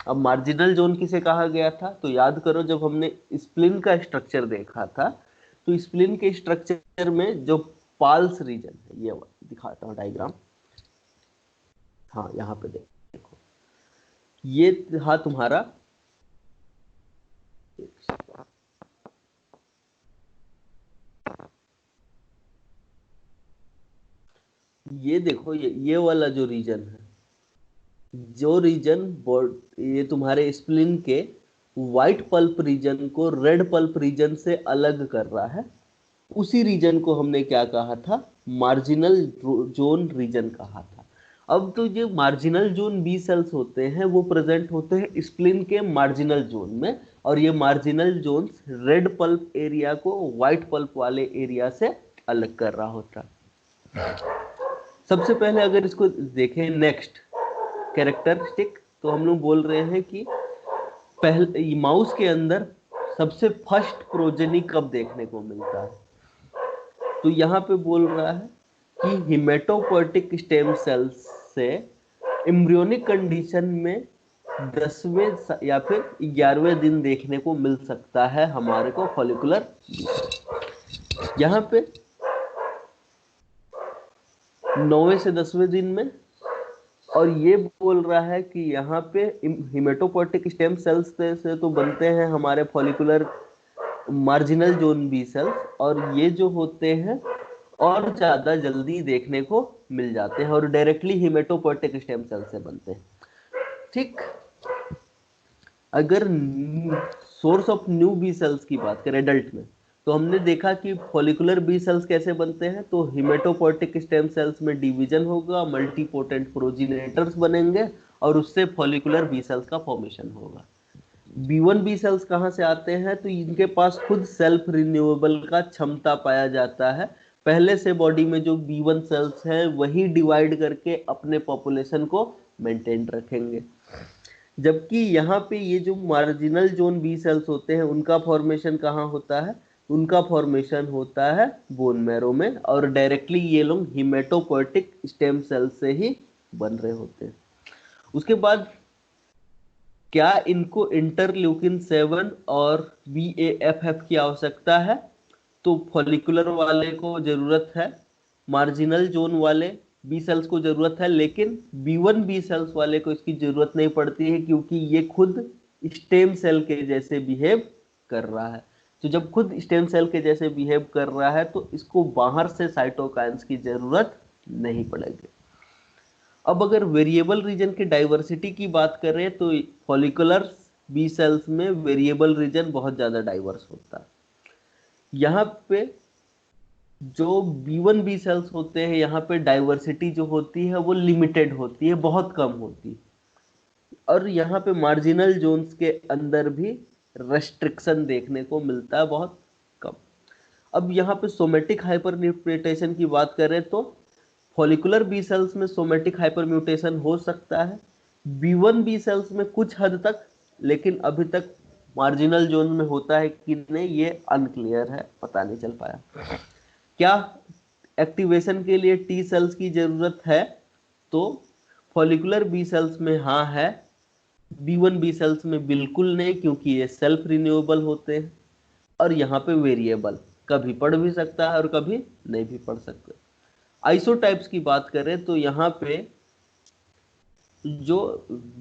अब मार्जिनल जोन किसे कहा गया था? तो याद करो, जब हमने स्प्लीन का स्ट्रक्चर देखा था तो स्प्लीन के स्ट्रक्चर में जो पाल्स रीजन है, ये दिखाता हूँ डायग्राम। हाँ, यहाँ पे देखो, ये था तुम्हारा ये देखो, ये वाला जो रीजन है, जो रीजन ये तुम्हारे स्प्लीन के व्हाइट पल्प रीजन को रेड पल्प रीजन से अलग कर रहा है, उसी रीजन को हमने क्या कहा था? मार्जिनल जोन रीजन कहा था। अब तो ये मार्जिनल जोन बी सेल्स होते हैं वो प्रेजेंट होते हैं स्प्लीन के मार्जिनल जोन में, और ये marginal zone red pulp area को व्हाइट पल्प वाले एरिया से अलग कर रहा होता। सबसे पहले अगर इसको देखें नेक्स्ट कैरेक्टरिस्टिक, तो हम लोग बोल रहे हैं कि पहले माउस के अंदर सबसे फर्स्ट प्रोजेनी कब देखने को मिलता है? तो यहाँ पे बोल रहा है कि हिमेटोपोएटिक स्टेम सेल्स से एम्ब्रियोनिक कंडीशन में 10वें या फिर 11वें दिन देखने को मिल सकता है हमारे को फॉलिकुलर। यहाँ पे 9वें से 10वें दिन में, और ये बोल रहा है कि यहाँ पे हिमेटोपोएटिक स्टेम सेल्स से तो बनते हैं हमारे follicular marginal zone B cells, और ये जो होते हैं और ज्यादा जल्दी देखने को मिल जाते हैं और डायरेक्टली हिमेटोपोएटिक स्टेम सेल से बनते हैं। ठीक, अगर source of new B cells की बात करें एडल्ट में, तो हमने देखा कि फॉलिकुलर बी सेल्स कैसे बनते हैं। तो हिमेटोपोएटिक स्टेम सेल्स में डिवीजन होगा, मल्टीपोटेंट प्रोजिनेटर्स बनेंगे और उससे फॉलिकुलर बी सेल्स का फॉर्मेशन होगा। B1 बी सेल्स कहाँ से आते हैं? तो इनके पास खुद सेल्फ रिन्यूएबल का क्षमता पाया जाता है। पहले से बॉडी में जो B1 सेल्स हैं वही डिवाइड करके अपने पॉपुलेशन को मेंटेन रखेंगे। जबकि यहाँ पे ये जो मार्जिनल जोन बी सेल्स होते हैं उनका फॉर्मेशन कहाँ होता है? उनका फॉर्मेशन होता है बोन मैरो में, और डायरेक्टली ये लोग हिमेटोपोएटिक स्टेम सेल से ही बन रहे होते हैं। उसके बाद क्या इनको इंटरल्यूकिन 7 और BAFF की आवश्यकता है? तो फॉलिकुलर वाले को जरूरत है, मार्जिनल जोन वाले बी सेल्स को जरूरत है, लेकिन B1 बी सेल्स वाले को इसकी जरूरत नहीं पड़ती है क्योंकि ये खुद स्टेम सेल के जैसे बिहेव कर रहा है। तो जब खुद स्टेम सेल के जैसे बिहेव कर रहा है तो इसको बाहर से साइटोकाइन्स की जरूरत नहीं पड़ेगी। अब अगर वेरिएबल रीजन की डाइवर्सिटी की बात करें तो फॉलिकुलर बी सेल्स में वेरिएबल रीजन बहुत ज्यादा डाइवर्स होता है। यहाँ पे जो B1 बी सेल्स होते हैं यहाँ पे डाइवर्सिटी जो होती है वो लिमिटेड होती है, बहुत कम होती है, और यहाँ पे मार्जिनल जोन्स के अंदर भी रेस्ट्रिक्शन देखने को मिलता है बहुत कम। अब यहाँ पे सोमेटिक हाइपर म्यूटेशन की बात करें तो फॉलिकुलर बी सेल्स में सोमेटिक हाइपर म्यूटेशन हो सकता है, B1 बी सेल्स में कुछ हद तक, लेकिन अभी तक मार्जिनल जोन में होता है कि नहीं ये अनक्लियर है, पता नहीं चल पाया। क्या एक्टिवेशन के लिए टी सेल्स की जरूरत है? तो फॉलिकुलर बी सेल्स में हाँ है, B1 बी सेल्स में बिल्कुल नहीं, क्योंकि ये सेल्फ रिन्यूएबल होते हैं और यहाँ पे वेरिएबल, कभी पढ़ भी सकता है और कभी नहीं भी पढ़ सकते। आइसोटाइप्स की बात करें तो यहाँ पे जो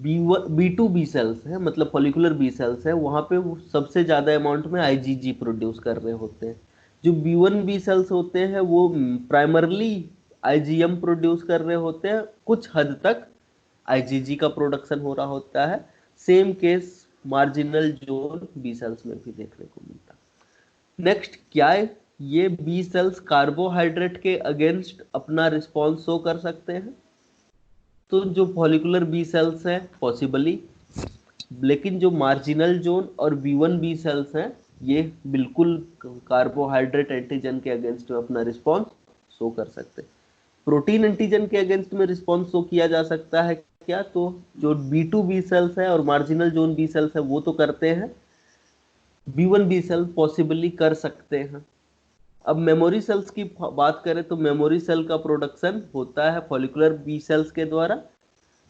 B2 बी सेल्स है, मतलब फॉलिकुलर बी सेल्स है, वहाँ पे सबसे ज्यादा अमाउंट में IgG प्रोड्यूस कर रहे होते हैं। जो B1 बी सेल्स होते हैं वो प्राइमरली IgM प्रोड्यूस कर रहे होते हैं, कुछ हद तक आईजीजी का प्रोडक्शन हो रहा होता है। Same case marginal zone B cells में भी देखने को मिलता है। नेक्स्ट क्या है, ये बी सेल्स कार्बोहाइड्रेट के अगेंस्ट अपना रिस्पॉन्स शो कर सकते हैं। तो जो फॉलिकुलर बी सेल्स हैं पॉसिबली, लेकिन जो मार्जिनल जोन और B1 बी सेल्स हैं ये बिल्कुल कार्बोहाइड्रेट एंटीजन के अगेंस्ट में अपना रिस्पॉन्स शो कर सकते हैं। प्रोटीन एंटीजन के अगेंस्ट में रिस्पॉन्स शो किया जा सकता है क्या, तो जो B2 बी सेल्स है और मार्जिनल जोन बी सेल्स है वो तो करते हैं, B1 बी सेल पॉसिबली कर सकते हैं। अब मेमोरी सेल्स की बात करें तो मेमोरी सेल का प्रोडक्शन होता है फॉलिकुलर बी सेल्स के द्वारा,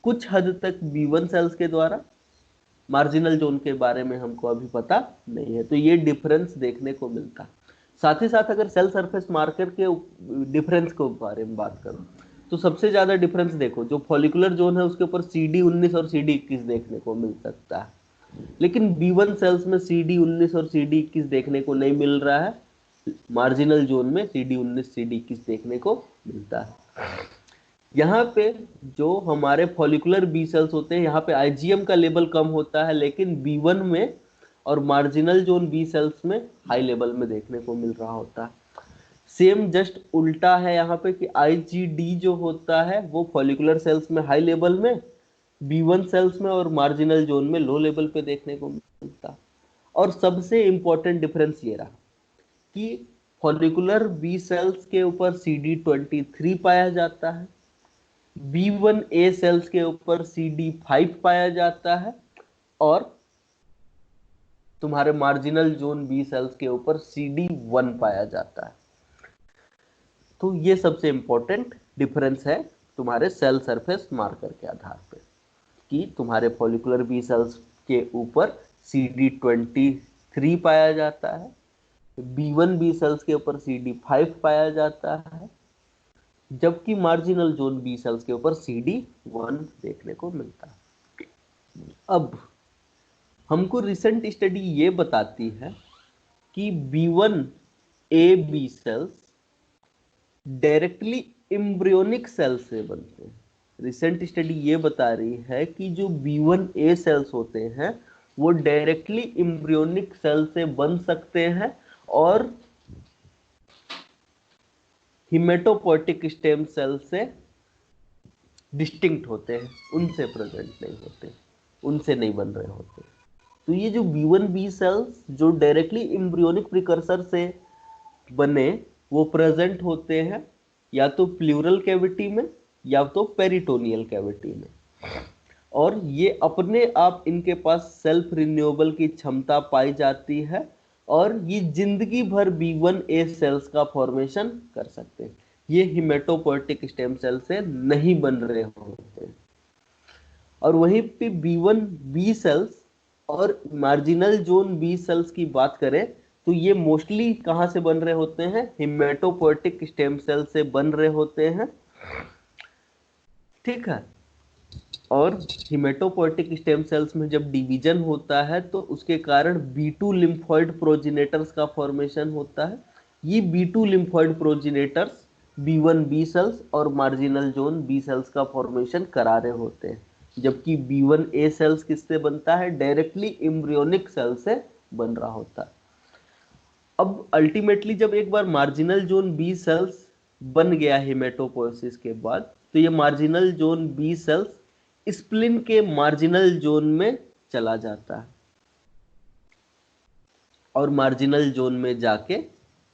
कुछ हद तक B1 सेल्स के द्वारा। मार्जिनल जोन के बारे में हमको अभी पता नहीं है, तो ये डिफरेंस देखने को मिलता। साथ ही साथ अगर सेल सरफेस मार्कर के डिफरेंस के बारे में बात करूं तो सबसे ज्यादा डिफरेंस देखो, जो फॉलिकुलर जोन है उसके ऊपर CD19 और CD21 देखने को मिल सकता है, लेकिन B1 सेल्स में CD19 और CD21 देखने को नहीं मिल रहा है। मार्जिनल जोन में CD19 CD21 देखने को मिलता है। यहाँ पे जो हमारे फॉलिकुलर बी सेल्स होते हैं यहाँ पे आईजीएम का लेवल कम होता है, लेकिन B1 में और मार्जिनल जोन बी सेल्स में हाई लेवल में देखने को मिल रहा होता है। सेम जस्ट उल्टा है यहाँ पे कि आईजीडी जो होता है वो फॉलिकुलर सेल्स में हाई लेवल में, B1 सेल्स में और मार्जिनल जोन में लो लेवल पे देखने को मिलता। और सबसे इंपॉर्टेंट डिफरेंस ये रहा कि फॉलिकुलर बी सेल्स के ऊपर CD23 पाया जाता है, B1A सेल्स के ऊपर CD5 पाया जाता है, और तुम्हारे मार्जिनल जोन बी सेल्स के ऊपर CD1 पाया जाता है। तो ये सबसे इंपॉर्टेंट डिफरेंस है तुम्हारे सेल सरफेस मार्कर के आधार पे, कि तुम्हारे फॉलिकुलर बी सेल्स के ऊपर CD23 पाया जाता है, B1 बी सेल्स के ऊपर CD5 पाया जाता है, जबकि मार्जिनल जोन बी सेल्स के ऊपर CD1 देखने को मिलता है। अब हमको रिसेंट स्टडी ये बताती है कि B1A B cells directly embryonic cell से बनते हैं। रिसेंट स्टडी ये बता रही है कि जो B1A सेल्स होते हैं वो डायरेक्टली एम्ब्रियोनिक सेल से बन सकते हैं और हिमेटोपोइटिक स्टेम सेल से डिस्टिंक्ट होते हैं, उनसे प्रेजेंट नहीं होते, उनसे नहीं बन रहे होते। तो ये जो B1 बी सेल्स जो डायरेक्टली एम्ब्रियोनिक प्रिकर्सर से बने वो प्रेजेंट होते हैं या तो प्लूरल कैविटी में या तो पेरिटोनियल कैविटी में, और ये अपने आप इनके पास सेल्फ रिन्यूएबल की क्षमता पाई जाती है और ये जिंदगी भर B1A सेल्स का फॉर्मेशन कर सकते हैं। ये हिमेटोपोइटिक स्टेम सेल से नहीं बन रहे होते। और वहीं पे B1 बी सेल्स और मार्जिनल जोन बी सेल्स की बात करें तो ये मोस्टली कहां से बन रहे होते हैं, हिमेटोपोइटिक स्टेम सेल से बन रहे होते हैं, ठीक है। और हिमेटोपोइटिक स्टेम सेल्स में जब डिवीजन होता है तो उसके कारण B2 लिम्फोइड प्रोजिनेटर्स का फॉर्मेशन होता है। ये B2 lymphoid progenitors B1 B cells और मार्जिनल जोन बी सेल्स का फॉर्मेशन करा रहे होते हैं, जबकि B1A सेल्स किससे बनता है, डायरेक्टली एम्ब्रियोनिक सेल से बन रहा होता है। अब अल्टीमेटली जब एक बार मार्जिनल जोन बी सेल्स बन गया हेमेटोपोइसिस के बाद, तो ये marginal zone B cells spleen के मार्जिनल जोन में चला जाता है और मार्जिनल जोन में जाके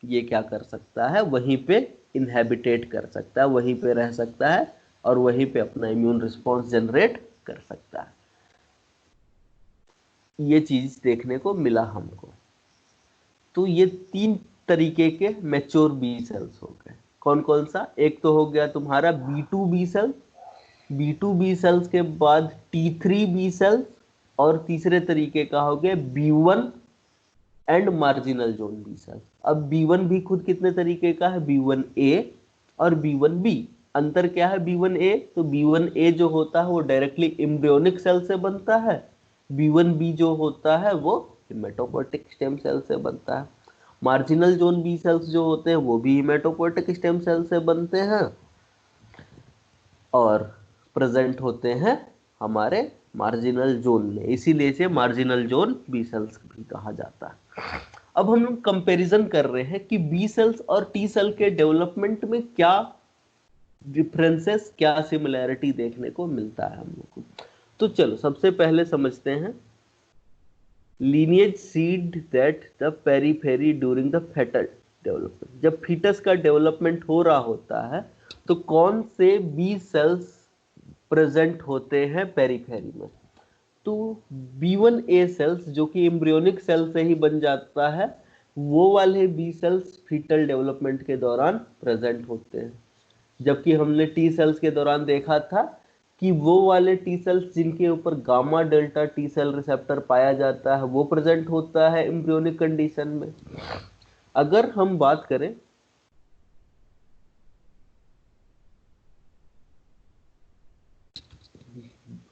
ये क्या कर सकता है, वहीं पे इनहेबिटेट कर सकता है, वहीं पे रह सकता है और वहीं पे अपना इम्यून रिस्पॉन्स जनरेट कर सकता है। ये चीज देखने को मिला हमको। तो ये 3 तरीके के मैच्योर बी सेल्स हो गए। कौन कौन सा, एक तो हो गया तुम्हारा B2 B cell, B2 B sales के बाद T3 बी सेल्स, और तीसरे तरीके का हो गया B1 and marginal zone B cells. अब B1 भी खुद कितने तरीके का है, B1A और B1B। अंतर क्या है B1A, तो B1A जो होता है वो डायरेक्टली एम्ब्रियोनिक सेल से बनता है, B1B जो होता है वो हिमेटोपोइटिक स्टेम सेल से बनता है। मार्जिनल जोन बी सेल्स जो होते हैं वो भी हिमेटोपोइटिक स्टेम सेल से बनते हैं, और प्रेजेंट होते हैं हमारे मार्जिनल जोन में, इसीलिए इसे मार्जिनल जोन बी सेल्स भी कहा जाता है। अब हम लोग कंपैरिजन कर रहे हैं कि बी सेल्स और टी सेल के डेवलपमेंट में क्या डिफरेंसेस, क्या सिमिलैरिटी देखने को मिलता है हम लोग को। तो चलो सबसे पहले समझते हैं lineage seed that the periphery during the fetal development. जब फीटस का डेवलपमेंट हो रहा होता है तो कौन से बी सेल्स प्रेजेंट होते हैं पेरीफेरी में? तो B1A सेल्स जो कि एम्ब्रियोनिक सेल से ही बन जाता है, वो वाले बी सेल्स फीटल डेवलपमेंट के दौरान प्रेजेंट होते हैं। जबकि हमने टी सेल्स के दौरान देखा था कि वो वाले टी सेल्स जिनके ऊपर gamma delta T cell receptor पाया जाता है वो प्रेजेंट होता है एम्ब्रियोनिक कंडीशन में। अगर हम बात करें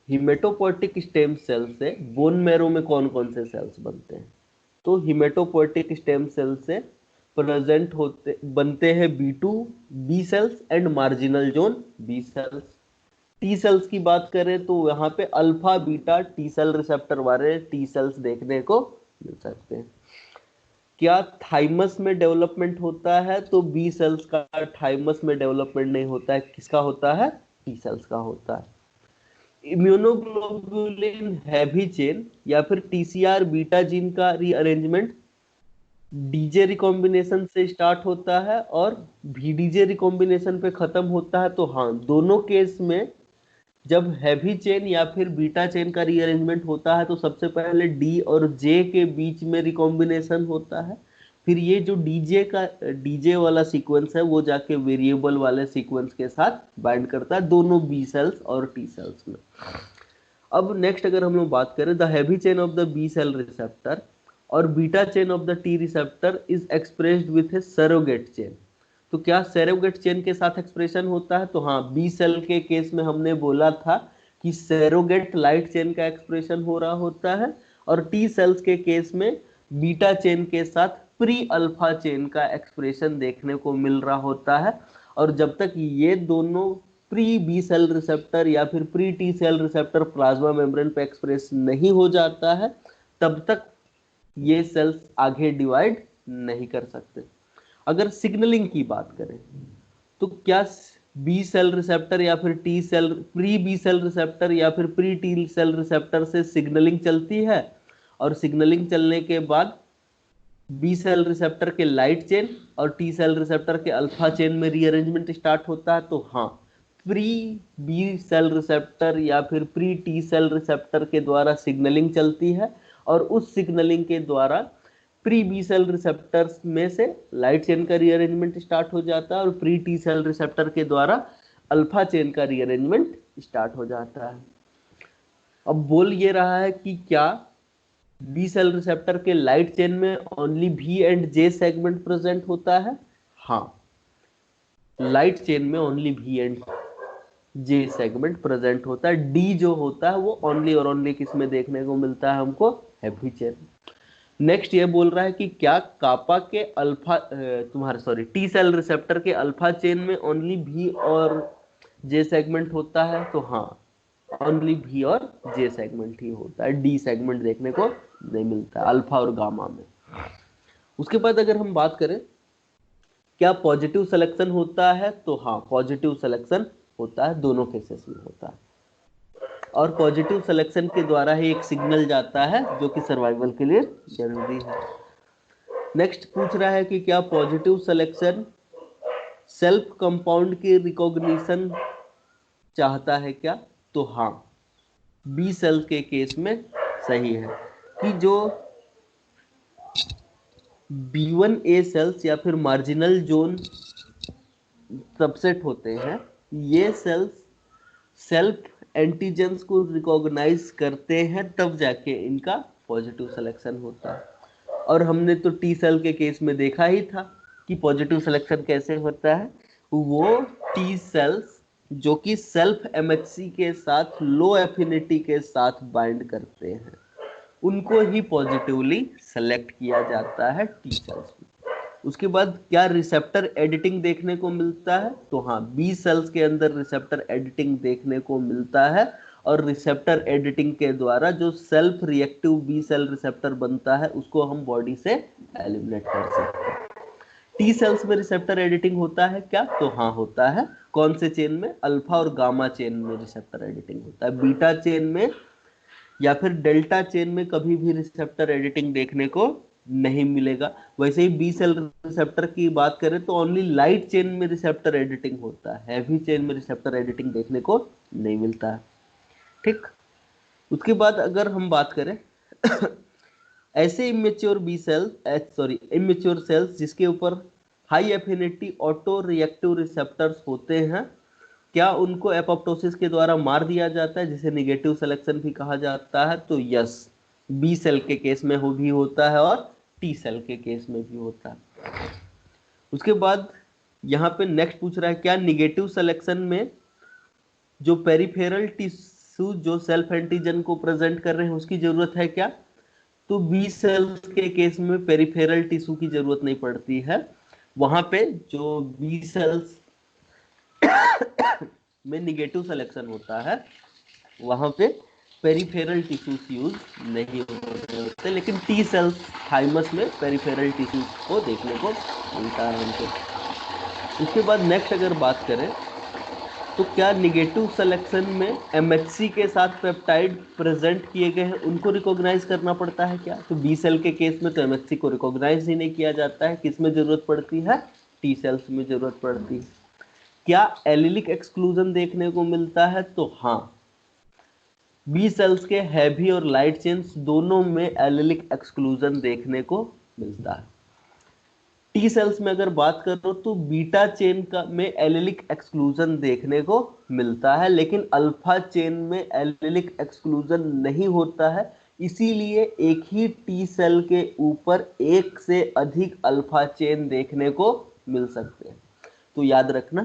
हिमेटोपोएटिक स्टेम सेल से बोन मैरो में कौन कौन से सेल्स बनते हैं? तो हिमेटोपोएटिक स्टेम सेल से प्रेजेंट होते बनते हैं B2 B cells and marginal zone B cells. T cells की बात करें तो यहाँ पे alpha beta T cell receptor वाले टी सेल्स देखने को मिल सकते हैं। क्या थाइमस में डेवलपमेंट होता है? तो बी सेल्स का थाइमस में डेवलपमेंट नहीं होता है, किसका होता है? टी सेल्स का होता है। इम्यूनोग्लोबुलिन हैवी चेन या फिर टीसीआर बीटा जीन का रीअरेंजमेंट डीजे रिकॉम्बिनेशन से स्टार्ट होता है और VDJ रिकॉम्बिनेशन पे खत्म होता है। तो हाँ, दोनों केस में जब हैवी चेन या फिर बीटा चेन का रीअरेंजमेंट होता है तो सबसे पहले डी और जे के बीच में रिकॉम्बिनेशन होता है, फिर ये जो डीजे वाला सीक्वेंस है वो जाके वेरिएबल वाले सीक्वेंस के साथ बाइंड करता है दोनों बी सेल्स और टी सेल्स में। अब नेक्स्ट अगर हम लोग बात करें, the heavy chain of the B cell receptor और beta chain of the T receptor is expressed with a surrogate chain. तो क्या सरोगेट चेन के साथ एक्सप्रेशन होता है? तो हाँ, बी सेल के केस में हमने बोला था कि सरोगेट लाइट चेन का एक्सप्रेशन हो रहा होता है और टी सेल्स के केस में बीटा चेन के साथ प्री अल्फा चेन का एक्सप्रेशन देखने को मिल रहा होता है। और जब तक ये दोनों प्री बी सेल रिसेप्टर या फिर pre T cell receptor plasma membrane पे एक्सप्रेस नहीं हो जाता है तब तक ये सेल्स आगे डिवाइड नहीं कर सकते। अगर सिग्नलिंग की बात करें तो क्या बी सेल रिसेप्टर या फिर T cell pre B cell receptor या फिर प्री टी सेल रिसेप्टर से सिग्नलिंग चलती है और सिग्नलिंग चलने के बाद बी सेल रिसेप्टर के लाइट चेन और टी सेल रिसेप्टर के अल्फा चेन में रीअरेंजमेंट स्टार्ट होता है? तो हाँ, प्री बी सेल रिसेप्टर या फिर प्री टी सेल रिसेप्टर के द्वारा सिग्नलिंग चलती है और उस सिग्नलिंग के द्वारा प्री बी सेल रिसेप्टर्स में से लाइट चेन का रीअरेंजमेंट स्टार्ट हो जाता है और प्री टी सेल रिसेप्टर के द्वारा अल्फा चेन का रीअरेंजमेंट स्टार्ट हो जाता है। अब बोल ये रहा है कि क्या बी सेल रिसेप्टर के लाइट चेन में only V and J segment present होता है? हाँ, लाइट चेन में only V and J segment present होता है। D जो होता है वो ओनली और ओनली किस में देखने को मिलता है हमको? Heavy chain. नेक्स्ट ये बोल रहा है कि क्या कापा के अल्फा टी सेल रिसेप्टर के अल्फा चेन में ओनली V और J सेगमेंट होता है? तो हाँ, ओनली V और J सेगमेंट ही होता है, D सेगमेंट देखने को नहीं मिलता है अल्फा और गामा में। उसके बाद अगर हम बात करें क्या पॉजिटिव सिलेक्शन होता है? तो हाँ, पॉजिटिव सिलेक्शन होता है, दोनों केसेस में होता है और पॉजिटिव सिलेक्शन के द्वारा ही एक सिग्नल जाता है जो कि सर्वाइवल के लिए जरूरी है। नेक्स्ट पूछ रहा है कि क्या पॉजिटिव सिलेक्शन सेल्फ कंपाउंड की रिकॉग्निशन चाहता है क्या? तो हाँ, बी सेल के केस में सही है कि जो B1A सेल्स या फिर मार्जिनल जोन सबसेट होते हैं, ये सेल्स सेल्फ एंटीजेंस को रिकॉग्नाइज करते हैं तब जाके इनका पॉजिटिव सिलेक्शन होता है। और हमने तो टी सेल के केस में देखा ही था कि पॉजिटिव सिलेक्शन कैसे होता है। वो टी सेल्स जो कि सेल्फ MHC के साथ लो एफिनिटी के साथ बाइंड करते हैं उनको ही पॉजिटिवली सेलेक्ट किया जाता है टी सेल्स में। उसके बाद क्या रिसेप्टर एडिटिंग देखने को मिलता है, तो हाँ बी सेल्स के अंदर रिसेप्टर एडिटिंग देखने को मिलता है, और रिसेप्टर एडिटिंग के द्वारा जो self reactive B cell receptor बनता है उसको हम बॉडी से एलिमिनेट कर सकते हैं। टी सेल्स में रिसेप्टर एडिटिंग होता है क्या, तो हाँ होता है। कौन से चेन में, अल्फा और गामा चेन में रिसेप्टर एडिटिंग होता है। बीटा चेन में या फिर डेल्टा चेन में कभी भी रिसेप्टर एडिटिंग देखने को नहीं मिलेगा। वैसे ही बी सेल रिसेप्टर की बात करें तो ओनली लाइट चेन में रिसेप्टर एडिटिंग होता है, हैवी चेन में रिसेप्टर एडिटिंग देखने को नहीं मिलता है। ठीक, उसके बाद अगर हम बात करें ऐसे immature B cells immature cells जिसके ऊपर high affinity auto reactive receptors होते हैं, क्या उनको एपोप्टोसिस के द्वारा मार दिया जाता है, जिसे निगेटिव सिलेक्शन भी कहा जाता है, तो यस, बी सेल के केस में भी होता है और टी सेल के केस में भी होता है। उसके बाद यहाँ पे नेक्स्ट पूछ रहा है, क्या निगेटिव सिलेक्शन में जो पेरिफेरल टिश्यू जो सेल्फ एंटीजन को प्रेजेंट कर रहे हैं उसकी जरूरत है क्या, तो बी सेल्स के केस में पेरिफेरल टिश्यू की जरूरत नहीं पड़ती है। वहां पे जो बी सेल्स में निगेटिव सिलेक्शन होता है वहां पे पेरिफेरल टिश्यूज यूज नहीं होते, लेकिन टी सेल्स थाइमस में पेरिफेरल टिश्यूज को देखने को मिलता है हमको। उसके बाद नेक्स्ट अगर बात करें तो क्या निगेटिव सिलेक्शन में एमएचसी के साथ पेप्टाइड प्रेजेंट किए गए हैं उनको रिकॉग्नाइज करना पड़ता है क्या, तो बी सेल के केस में तो एमएचसी को रिकॉग्नाइज ही नहीं किया जाता है। किस में जरूरत पड़ती है, टी सेल्स में जरूरत पड़ती है। क्या एलिलिक एक्सक्लूजन देखने को मिलता है, तो हाँ बी सेल्स के हैवी और लाइट चेन्स दोनों में एलिलिक एक्सक्लूजन देखने को मिलता है। टी सेल्स में अगर बात करो तो बीटा चेन का में एलिलिक एक्सक्लूजन देखने को मिलता है, लेकिन अल्फा चेन में एलिलिक एक्सक्लूजन नहीं होता है। इसीलिए एक ही टी सेल के ऊपर एक से अधिक अल्फा चेन देखने को मिल सकते हैं। तो याद रखना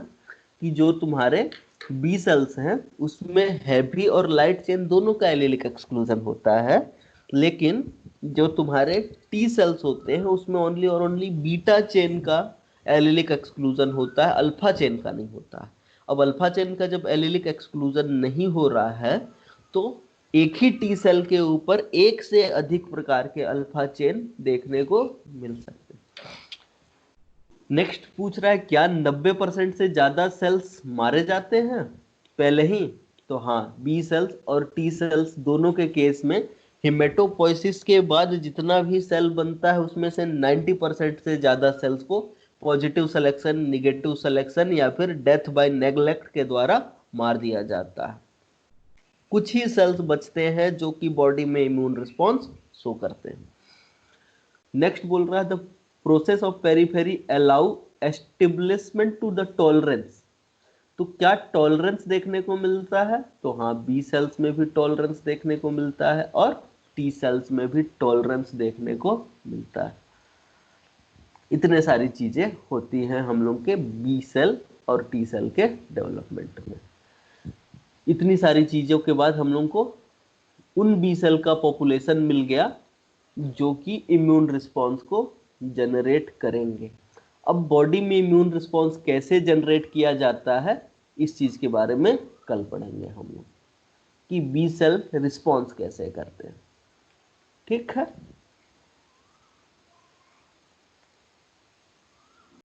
कि जो तुम्हारे बी सेल्स हैं उसमें हैवी और लाइट चेन दोनों का एलिलिक एक्सक्लूजन होता है, लेकिन जो तुम्हारे टी सेल्स होते हैं उसमें ओनली और ओनली बीटा चेन का एलिलिक एक्सक्लूजन होता है, अल्फा चेन का नहीं होता है। अब अल्फा चेन का जब एलिलिक एक्सक्लूजन नहीं हो रहा है तो एक ही टी सेल के ऊपर एक से अधिक प्रकार के अल्फा चेन देखने को मिल सकते हैं। नेक्स्ट पूछ रहा है, क्या 90% से ज्यादा सेल्स मारे जाते हैं पहले ही, तो हाँ बी सेल्स और टी सेल्स दोनों के केस में हिमेटोपोइसिस के बाद जितना भी सेल बनता है उसमें से 90% से ज्यादा सेल्स को पॉजिटिव सिलेक्शन, निगेटिव सिलेक्शन या फिर डेथ बाय नेग्लेक्ट के द्वारा मार दिया जाता है। कुछ ही सेल्स बचते हैं जो कि बॉडी में इम्यून रिस्पॉन्स शो करते हैं। नेक्स्ट बोल रहा है, the process of periphery allow establishment to the tolerance, तो क्या टॉलरेंस देखने को मिलता है, तो हाँ बी सेल्स में भी टॉलरेंस देखने को मिलता है और टी सेल्स में भी टॉलरेंस देखने को मिलता है। इतने सारी चीजें होती हैं हम लोग के बी सेल और टी सेल के डेवलपमेंट में। इतनी सारी चीजों के बाद हम लोग को उन बी सेल का पॉपुलेशन मिल गया जो कि इम्यून रिस्पॉन्स को जनरेट करेंगे। अब बॉडी में इम्यून रिस्पॉन्स कैसे जनरेट किया जाता है इस चीज के बारे में कल पढ़ेंगे हम लोग कि बी सेल रिस्पॉन्स कैसे करते हैं। ठीक है।